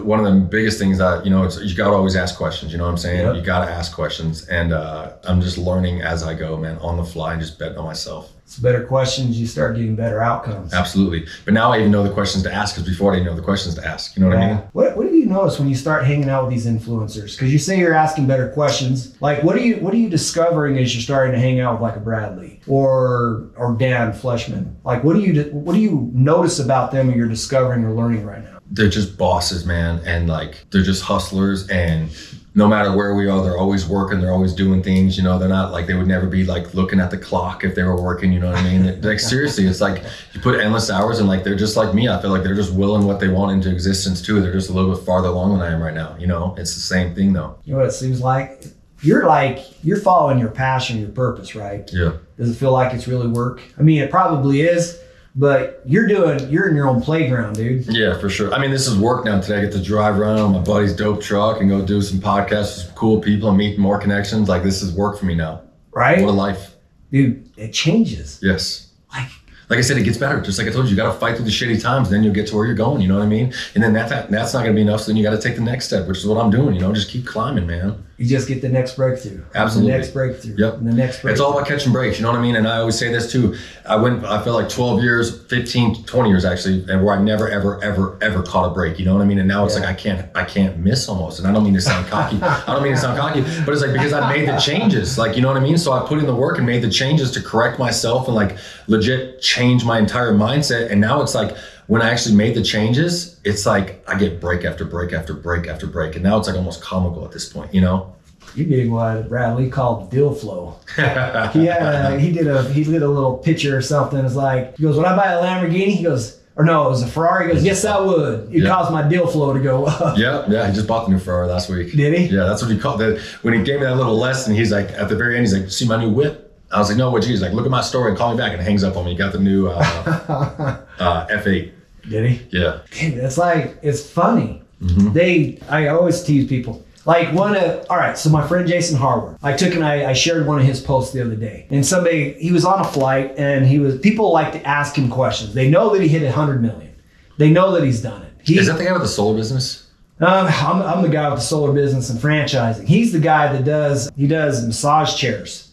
one of the biggest things that, it's, you got to always ask questions, you know what I'm saying? Yep. You got to ask questions. And I'm just learning as I go, man, on the fly, and just betting on myself. It's better questions, you start getting better outcomes. Absolutely. But now I even know the questions to ask, because before I didn't know the questions to ask. You know what I mean? What do you notice when you start hanging out with these influencers? Because you say you're asking better questions. Like, what are you discovering as you're starting to hang out with like a Bradley or Dan Fleshman? Like, what do you notice about them or you're discovering or learning right now? They're just bosses, man, and like they're just hustlers, and no matter where we are, they're always working, they're always doing things, you know, they're not like, they would never be like looking at the clock if they were working, you know what I mean? Like seriously, it's like you put endless hours and like, they're just like me. I feel like they're just willing what they want into existence too. They're just a little bit farther along than I am right now. You know, it's the same thing though. You know what it seems like? You're following your passion, your purpose, right? Yeah. Does it feel like it's really work? I mean, it probably is, but you're in your own playground, dude. Yeah, for sure. I mean, this is work now. Today I get to drive around on my buddy's dope truck and go do some podcasts with some cool people and meet more connections. Like, this is work for me now. Right? What a life. Dude, it changes. Yes. Like I said, it gets better. Just like I told you, you got to fight through the shitty times, then you'll get to where you're going. You know what I mean? And then that's not going to be enough. So then you got to take the next step, which is what I'm doing. You know, just keep climbing, man. You just get the next breakthrough. Absolutely. The next breakthrough. Yep. And the next breakthrough. It's all about catching breaks. You know what I mean? And I always say this too. I feel like 12 years, 15, 20 years actually, and where I never, ever, ever, ever caught a break. You know what I mean? And now it's like, I can't miss almost. And I don't mean to sound cocky. But it's like, because I made the changes, like, you know what I mean? So I put in the work and made the changes to correct myself and like legit change my entire mindset. And now it's like, when I actually made the changes, it's like I get break after break after break after break. And now it's like almost comical at this point, you know? You're getting what Brad Lee called dill flow. He did a little picture or something. It's like, he goes, when I buy a Lamborghini, he goes, or no, it was a Ferrari. He goes, yes, I would. It caused my dill flow to go up. Yeah. He just bought the new Ferrari last week. Did he? Yeah, that's what he called it. When he gave me that little lesson, he's like, at the very end, he's like, see my new whip? I was like, no, what? He's like, look at my story and call me back, and hangs up on me. He got the new F8. Did he? Yeah. Dude, it's like, it's funny. Mm-hmm. I always tease people. Like all right, so my friend Jason Harward, I shared one of his posts the other day, and he was on a flight, and people like to ask him questions. They know that he hit 100 million. They know that he's done it. Is that the guy with the solar business? I'm the guy with the solar business and franchising. He's the guy that does massage chairs.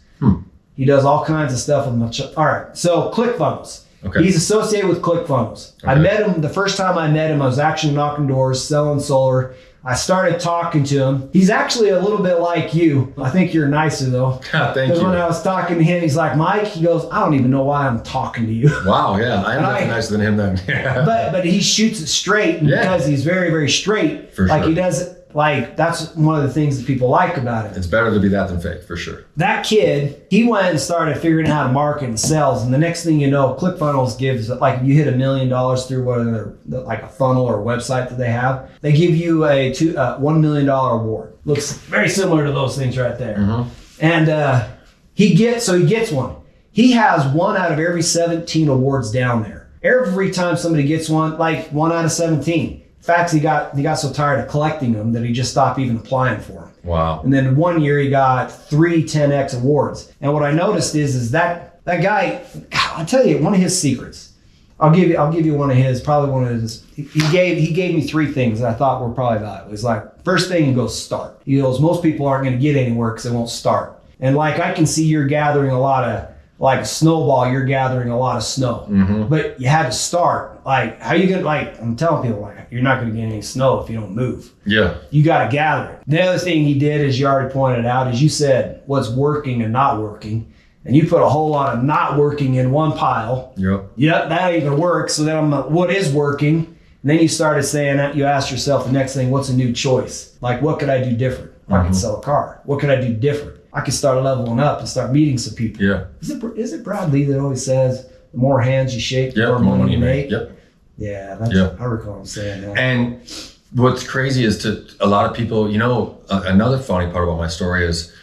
He does all kinds of stuff with all right, so ClickFunnels. Okay. He's associated with ClickFunnels. Okay. I met him, the first time I met him, I was actually knocking doors, selling solar. I started talking to him. He's actually a little bit like you. I think you're nicer though. Thank you. Because when I was talking to him, he's like, Mike, he goes, I don't even know why I'm talking to you. Wow, yeah. I am definitely nicer than him then. but he shoots it straight, and because he's very, very straight. For sure. He does it. Like, that's one of the things that people like about it. It's better to be that than fake, for sure. That kid, he went and started figuring out how to market and sales. And the next thing you know, ClickFunnels gives, like, if you hit $1 million through whatever, like a funnel or a website that they have, they give you a $1 million award. Looks very similar to those things right there. Mm-hmm. And he gets one. He has one out of every 17 awards down there. Every time somebody gets one, like 1 out of 17. In fact, he got so tired of collecting them that he just stopped even applying for them. Wow. And then one year he got 3 10X awards. And what I noticed is that guy, I'll tell you one of his secrets. I'll give you one of his, probably one of his. He gave me 3 things that I thought were probably valuable. He's like, first thing, he goes, start. He goes, most people aren't going to get anywhere because they won't start. And like, I can see you're gathering a lot of, like a snowball, you're gathering a lot of snow. Mm-hmm. But you had to start. Like, how you gonna, like, I'm telling people, like, you're not gonna get any snow if you don't move. Yeah. You gotta gather it. The other thing he did, as you already pointed out, is you said what's working and not working. And you put a whole lot of not working in one pile. Yep, that ain't gonna work. So then what is working? And then you started saying that, you asked yourself the next thing, what's a new choice? Like, what could I do different? Mm-hmm. I could sell a car. What could I do different? I could start leveling up and start meeting some people. Yeah. Is it Brad Lee that always says, the more hands you shake, the more money you make? Yep. Yeah, I recall him saying that. And what's crazy is to a lot of people, you know, another funny part about my story is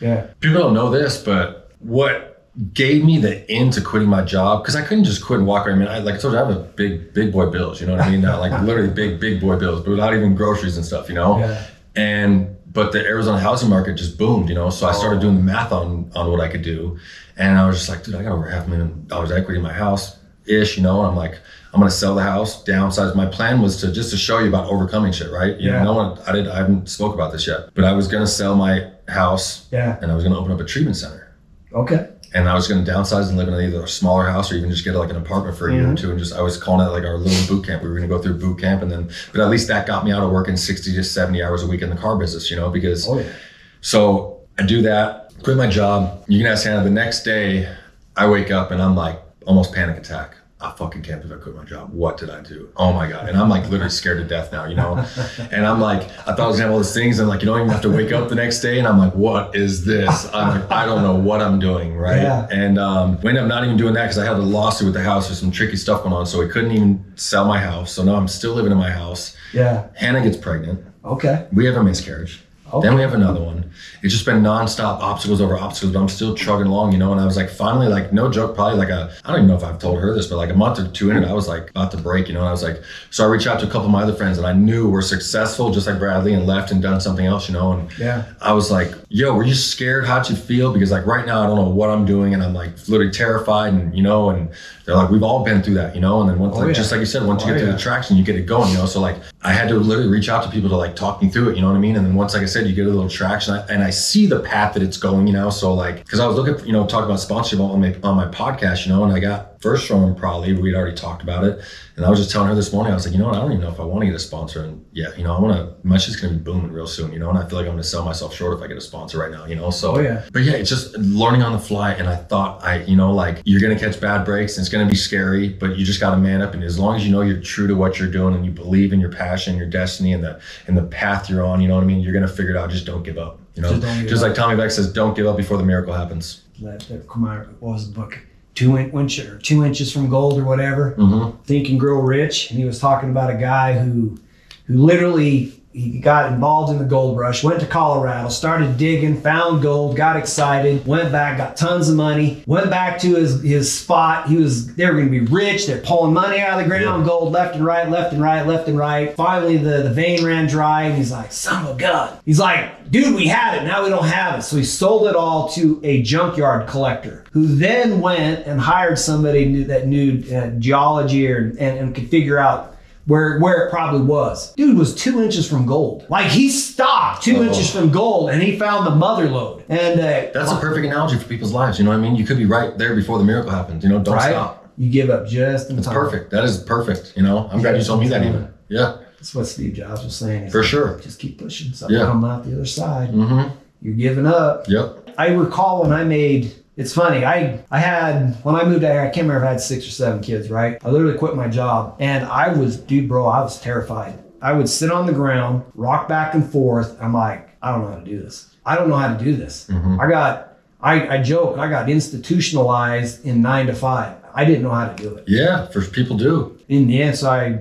people don't know this, but what gave me the in to quitting my job, because I couldn't just quit and walk away. I mean, like I told you, I have a big boy bills, you know what I mean? Like literally big boy bills, but without even groceries and stuff, you know? Yeah. But the Arizona housing market just boomed, you know? So I started doing the math on what I could do. And I was just like, dude, I got over $500,000 equity in my house-ish, you know? And I'm like, I'm gonna sell the house, downsize. My plan was just to show you about overcoming shit, right? You know, I haven't spoke about this yet, but I was gonna sell my house and I was gonna open up a treatment center. Okay. And I was going to downsize and live in either a smaller house or even just get like an apartment for a year or two. And I was calling it like our little boot camp. We were going to go through boot camp, but at least that got me out of working 60 to 70 hours a week in the car business, you know, because so I do that, quit my job. You can ask Hannah, the next day I wake up and I'm like almost panic attack. I fucking can't believe I quit my job. What did I do? Oh my God. And I'm like literally scared to death now, you know? And I'm like, I thought I was gonna have all these things and like, you don't even have to wake up the next day. And I'm like, what is this? I'm like, I don't know what I'm doing, right? Yeah. And we ended up not even doing that because I had a lawsuit with the house. There's some tricky stuff going on. So we couldn't even sell my house. So now I'm still living in my house. Yeah. Hannah gets pregnant. Okay. We have a miscarriage. Okay. Then we have another one. It's just been nonstop obstacles over obstacles, but I'm still chugging along, you know? And I was like, finally, like, no joke, probably like I don't even know if I've told her this, but like a month or two in it, I was like about to break, you know? And I was like, so I reached out to a couple of my other friends that I knew were successful, just like Bradley, and left and done something else, you know? And yeah. I was like, yo, were you scared? How'd you feel? Because like right now, I don't know what I'm doing. And I'm like literally terrified and, you know, and they're like, we've all been through that, you know? And then once, just like you said, once you get to the traction, you get it going, you know? So like, I had to literally reach out to people to like talk me through it, you know what I mean? And then once, like I said, you get a little traction and I see the path that it's going, you know? So like, cause I was looking, you know, talking about sponsorship on my podcast, you know, and I got first from him probably, we'd already talked about it. And I was just telling her this morning, I was like, you know what, I don't even know if I want to get a sponsor. And yeah, you know, my shit's going to be booming real soon, you know? And I feel like I'm going to sell myself short if I get a sponsor right now, you know? So, but yeah, it's just learning on the fly. And I thought you know, like you're going to catch bad breaks and it's going to be scary, but you just got to man up. And as long as you know you're true to what you're doing and you believe in your passion, your destiny and the path you're on, you know what I mean? You're going to figure it out. Just don't give up, you know? Just like Tommy Beck says, don't give up before the miracle happens. What was the book? 2 inches from gold or whatever. Mm-hmm. Think and Grow Rich. And he was talking about a guy who literally, he got involved in the gold rush, went to Colorado, started digging, found gold, got excited, went back, got tons of money, went back to his spot. They were going to be rich. They're pulling money out of the ground, gold left and right, left and right, left and right. Finally, the vein ran dry and he's like, son of a gun. He's like, dude, we had it. Now we don't have it. So he sold it all to a junkyard collector who then went and hired somebody that knew geology and could figure out where it probably was. Dude was 2 inches from gold. Like he stopped 2 inches from gold and he found the mother lode. And that's a perfect analogy for people's lives. You know what I mean? You could be right there before the miracle happens. You know, don't stop. You give up just in time. It's perfect. That is perfect. You know, I'm glad you told me that even. Yeah. That's what Steve Jobs was saying. For sure. Just keep pushing. Something coming out the other side. Mm-hmm. You're giving up. Yep. I recall when I made, it's funny, I had, when I moved out here, I can't remember if I had 6 or 7 kids, right? I literally quit my job and I was terrified. I would sit on the ground, rock back and forth. I'm like, I don't know how to do this. I don't know how to do this. Mm-hmm. I joke, I got institutionalized in 9 to 5. I didn't know how to do it. Yeah, first people do. In the end, so I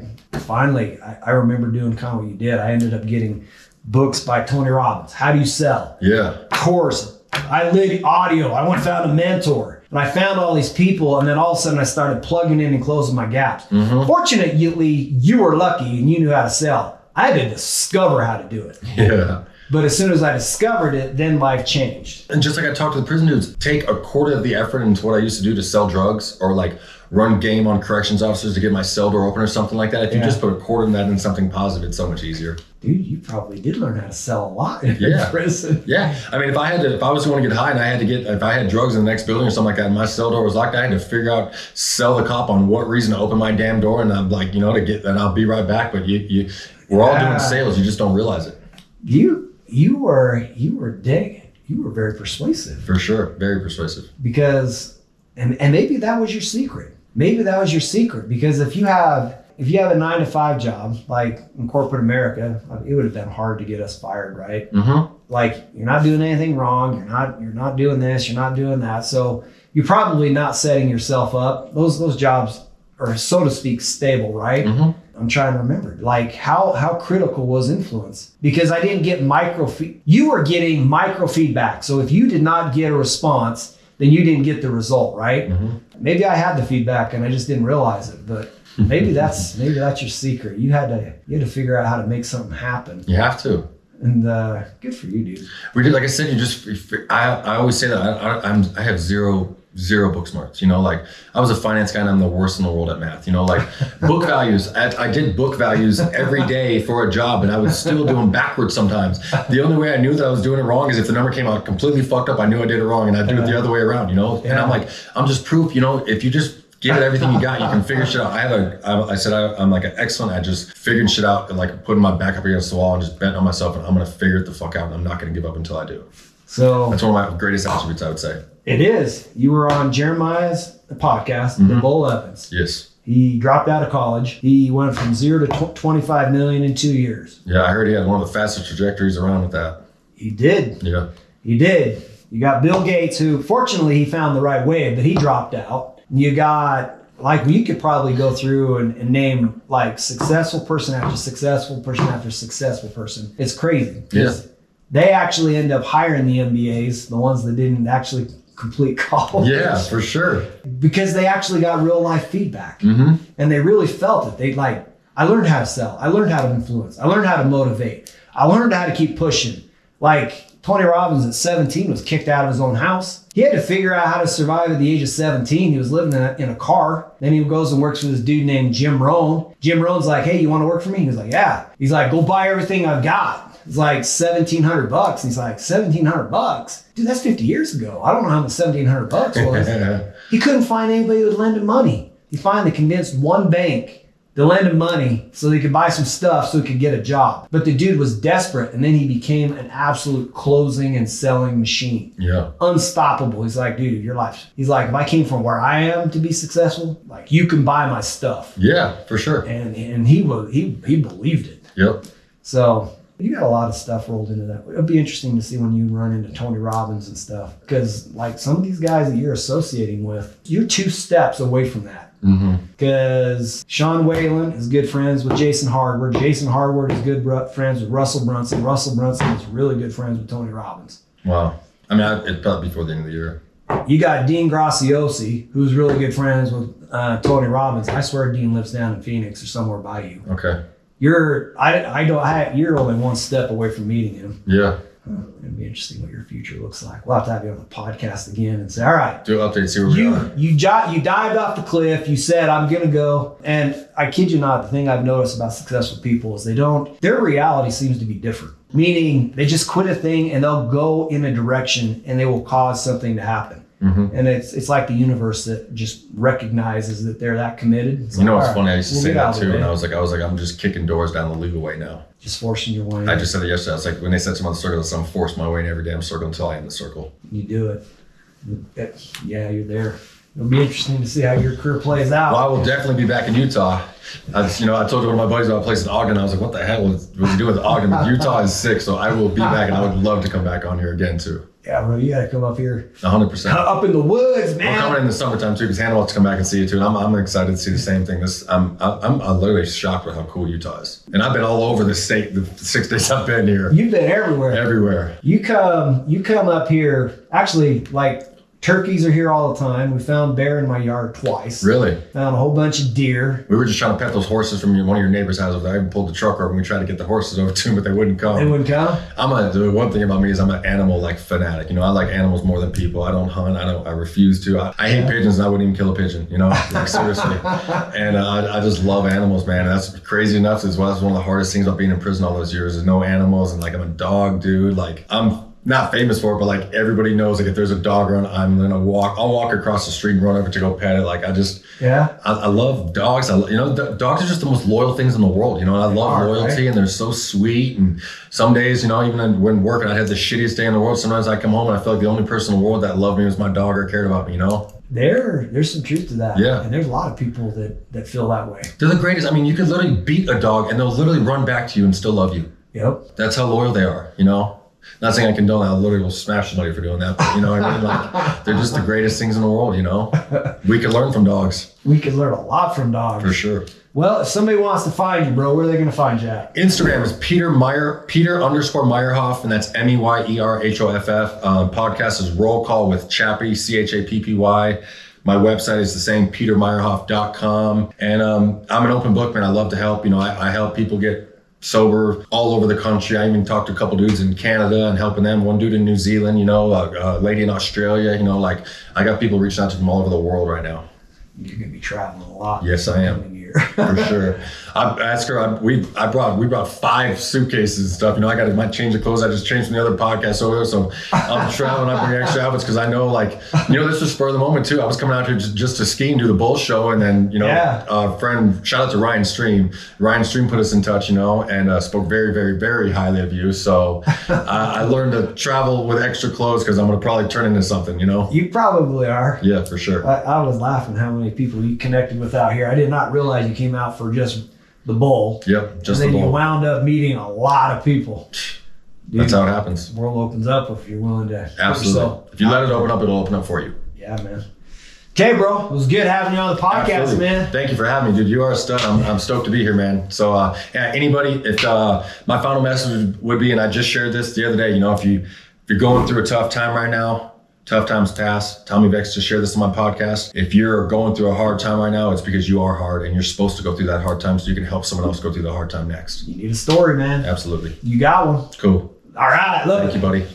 remember doing kind of what you did. I ended up getting books by Tony Robbins. How do you sell? Yeah. Course. I lit audio. I went and found a mentor. And I found all these people. And then all of a sudden I started plugging in and closing my gaps. Mm-hmm. Fortunately, you were lucky and you knew how to sell. I had to discover how to do it. Yeah. But as soon as I discovered it, then life changed. And just like I talked to the prison dudes, take a quarter of the effort into what I used to do to sell drugs or like run game on corrections officers to get my cell door open or something like that. If you just put a quarter of that in something positive, it's so much easier. Dude, you probably did learn how to sell a lot in prison. Yeah. I mean, if I was going to get high and if I had drugs in the next building or something like that and my cell door was locked, I had to figure out, sell the cop on what reason to open my damn door. And I'm like, you know, and I'll be right back. But we're all doing sales. You just don't realize it. You were very persuasive. For sure. Very persuasive. Because, and maybe that was your secret. Maybe that was your secret because if you have a 9 to 5 job, like in corporate America, it would have been hard to get us fired, right? Mm-hmm. Like you're not doing anything wrong. You're not doing this. You're not doing that. So you're probably not setting yourself up. Those jobs are, so to speak, stable, right? Mm-hmm. I'm trying to remember, like how critical was influence? Because I didn't get you were getting micro feedback. So if you did not get a response, then you didn't get the result, right? Mm-hmm. Maybe I had the feedback and I just didn't realize it, but maybe that's your secret. You had to figure out how to make something happen. You have to. And good for you, dude. We did, like I said, I always say that I have zero book smarts, you know, like I was a finance guy and I'm the worst in the world at math, you know, like book values. I did book values every day for a job and I was still doing backwards sometimes. The only way I knew that I was doing it wrong is if the number came out completely fucked up, I knew I did it wrong and I'd do it the other way around, you know? Yeah. And I'm like, I'm just proof, you know, if you just give it everything you got, you can figure shit out. I'm like an excellent at just figuring shit out and like putting my back up against the wall and just betting on myself and I'm going to figure it the fuck out and I'm not going to give up until I do. So that's one of my greatest attributes, I would say. It is. You were on Jeremiah's podcast, 𝗣𝗏𝗀𝗀𝗀. Yes. He dropped out of college. He went from 0 to 25 million in 2 years. Yeah, I heard he had one of the fastest trajectories around with that. He did. Yeah. He did. You got Bill Gates, who fortunately he found the right wave, but he dropped out. You got, like, you could probably go through and name like successful person after successful person after successful person. It's crazy. Yeah. They actually end up hiring the MBAs, the ones that didn't actually complete college. Yeah, for sure. Because they actually got real life feedback. Mm-hmm. And they really felt it. They like, I learned how to sell. I learned how to influence. I learned how to motivate. I learned how to keep pushing. Like Tony Robbins at 17 was kicked out of his own house. He had to figure out how to survive at the age of 17. He was living in a car. Then he goes and works with this dude named Jim Rohn. Jim Rohn's like, hey, you want to work for me? He's like, yeah. He's like, go buy everything I've got. It's like $1,700. He's like, $1,700? Dude, that's 50 years ago. I don't know how much $1,700 was. He couldn't find anybody who would lend him money. He finally convinced one bank to lend him money so he could buy some stuff so he could get a job. But the dude was desperate, and then he became an absolute closing and selling machine. Yeah. Unstoppable. He's like, dude, your life. He's like, if I came from where I am to be successful, like, you can buy my stuff. Yeah, for sure. And he believed it. Yep. So you got a lot of stuff rolled into that. It'll be interesting to see when you run into Tony Robbins and stuff, because like some of these guys that you're associating with, you're 2 steps away from that. Because Sean Whalen is good friends with Jason Harward. Jason Harward is good friends with Russell Brunson. Russell Brunson is really good friends with Tony Robbins. Wow. I mean, it'd probably before the end of the year. You got '𝗏𝗏𝗃𝗏𝗃𝗏𝗃, who's really good friends with Tony Robbins. I swear Dean lives down in Phoenix or somewhere by you. Okay. You're only 1 step away from meeting him. Yeah. It'll be interesting what your future looks like. We'll have to have you on the podcast again and say, all right, do an update, see where we are. You dived off the cliff. You said, I'm going to go. And I kid you not, the thing I've noticed about successful people is their reality seems to be different. Meaning they just quit a thing and they'll go in a direction and they will cause something to happen. And it's like the universe that just recognizes that they're that committed. It's you know, like, it's funny. I used to say that too. And I was like, like, I'm just kicking doors down the legal way now. Just forcing your way in. I just said it yesterday. I was like, when they said something on the circle, I'm forcing my way in every damn circle until I end the circle. You do it. Yeah, you're there. It'll be interesting to see how your career plays out. Well, I will definitely be back in Utah. I told one of my buddies about a place in Ogden. I was like, what the hell was he doing with Ogden? But Utah is sick, so I will be back, and I would love to come back on here again too. Yeah, bro, you gotta come up here. 100%. Up in the woods, man. We're coming in the summertime too, because Hannah wants to come back and see you too, and I'm excited to see the same thing. I'm literally shocked with how cool Utah is, and I've been all over the state the 6 days I've been here. You've been everywhere. Everywhere. You come up here. Actually, like, turkeys are here all the time. We found bear in my yard twice. Really? Found a whole bunch of deer. We were just trying to pet those horses from one of your neighbors' houses. I even pulled the truck over and we tried to get the horses over to them, but they wouldn't come. They wouldn't come? The one thing about me is I'm an animal fanatic. I like animals more than people. I don't hunt. I refuse to. I hate pigeons and I wouldn't even kill a pigeon, seriously. And I just love animals, man. And that's crazy enough as well. That's one of the hardest things about being in prison all those years is no animals. And I'm a dog dude. I'm not famous for it, but everybody knows if there's a dog around, I'm gonna walk. I'll walk across the street and run over to go pet it. I love dogs. Dogs are just the most loyal things in the world. And I love loyalty, right? And they're so sweet. And some days, even when working, I had the shittiest day in the world. Sometimes I come home and I feel like the only person in the world that loved me was my dog or cared about me. There's some truth to that. Yeah. And there's a lot of people that feel that way. They're the greatest. You could literally beat a dog and they'll literally run back to you and still love you. Yep. That's how loyal they are. Not saying I condone that. I literally will smash somebody for doing that. But you know what I mean? They're just the greatest things in the world, We can learn from dogs. We can learn a lot from dogs. For sure. Well, if somebody wants to find you, bro, where are they going to find you at? Instagram is Peter_Meyerhoff, and that's Meyerhoff. Podcast is Roll Call with Chappie, 𝗏𝗏𝗃𝗏𝗃. My website is the same, petermeyerhoff.com. And I'm an open book, man. I love to help. I help people get sober all over the country. I even talked to a couple dudes in Canada and helping them. One dude in New Zealand, a lady in Australia. I got people reaching out to me all over the world right now. You're going to be traveling a lot. Yes, I am. For sure. I asked her, we brought 5 suitcases and stuff. You know, I might change the clothes. I just changed from the other podcast over there. So I'm traveling. I bring extra outfits because I know, like, you know, this was spur of the moment too. I was coming out here just to ski and do the bull show. And then, you know, friend, shout out to Ryan Stream. Ryan Stream put us in touch, you know, and spoke very, very, very highly of you. So I learned to travel with extra clothes because I'm going to probably turn into something, you know? You probably are. Yeah, for sure. I was laughing how many people you connected with out here. I did not realize you came out for just the bowl. Yep, just the bowl. And then you bowl. wound up meeting a lot of people. Dude, that's how it happens. The world opens up if you're willing to. Absolutely. If you let it open up, it'll open up for you. Yeah, man. Okay, bro. It was good having you on the podcast, Absolutely. man. Thank you for having me, dude. You are a stud. I'm stoked to be here, man. So, anybody, if my final message would be, and I just shared this the other day, you know, if you're going through a tough time right now, tough times past, Tommy Vex just shared this on my podcast. If you're going through a hard time right now, it's because you are hard and you're supposed to go through that hard time so you can help someone else go through the hard time next. You need a story, man. Absolutely. You got one. Cool. All right. Look. Thank you, buddy.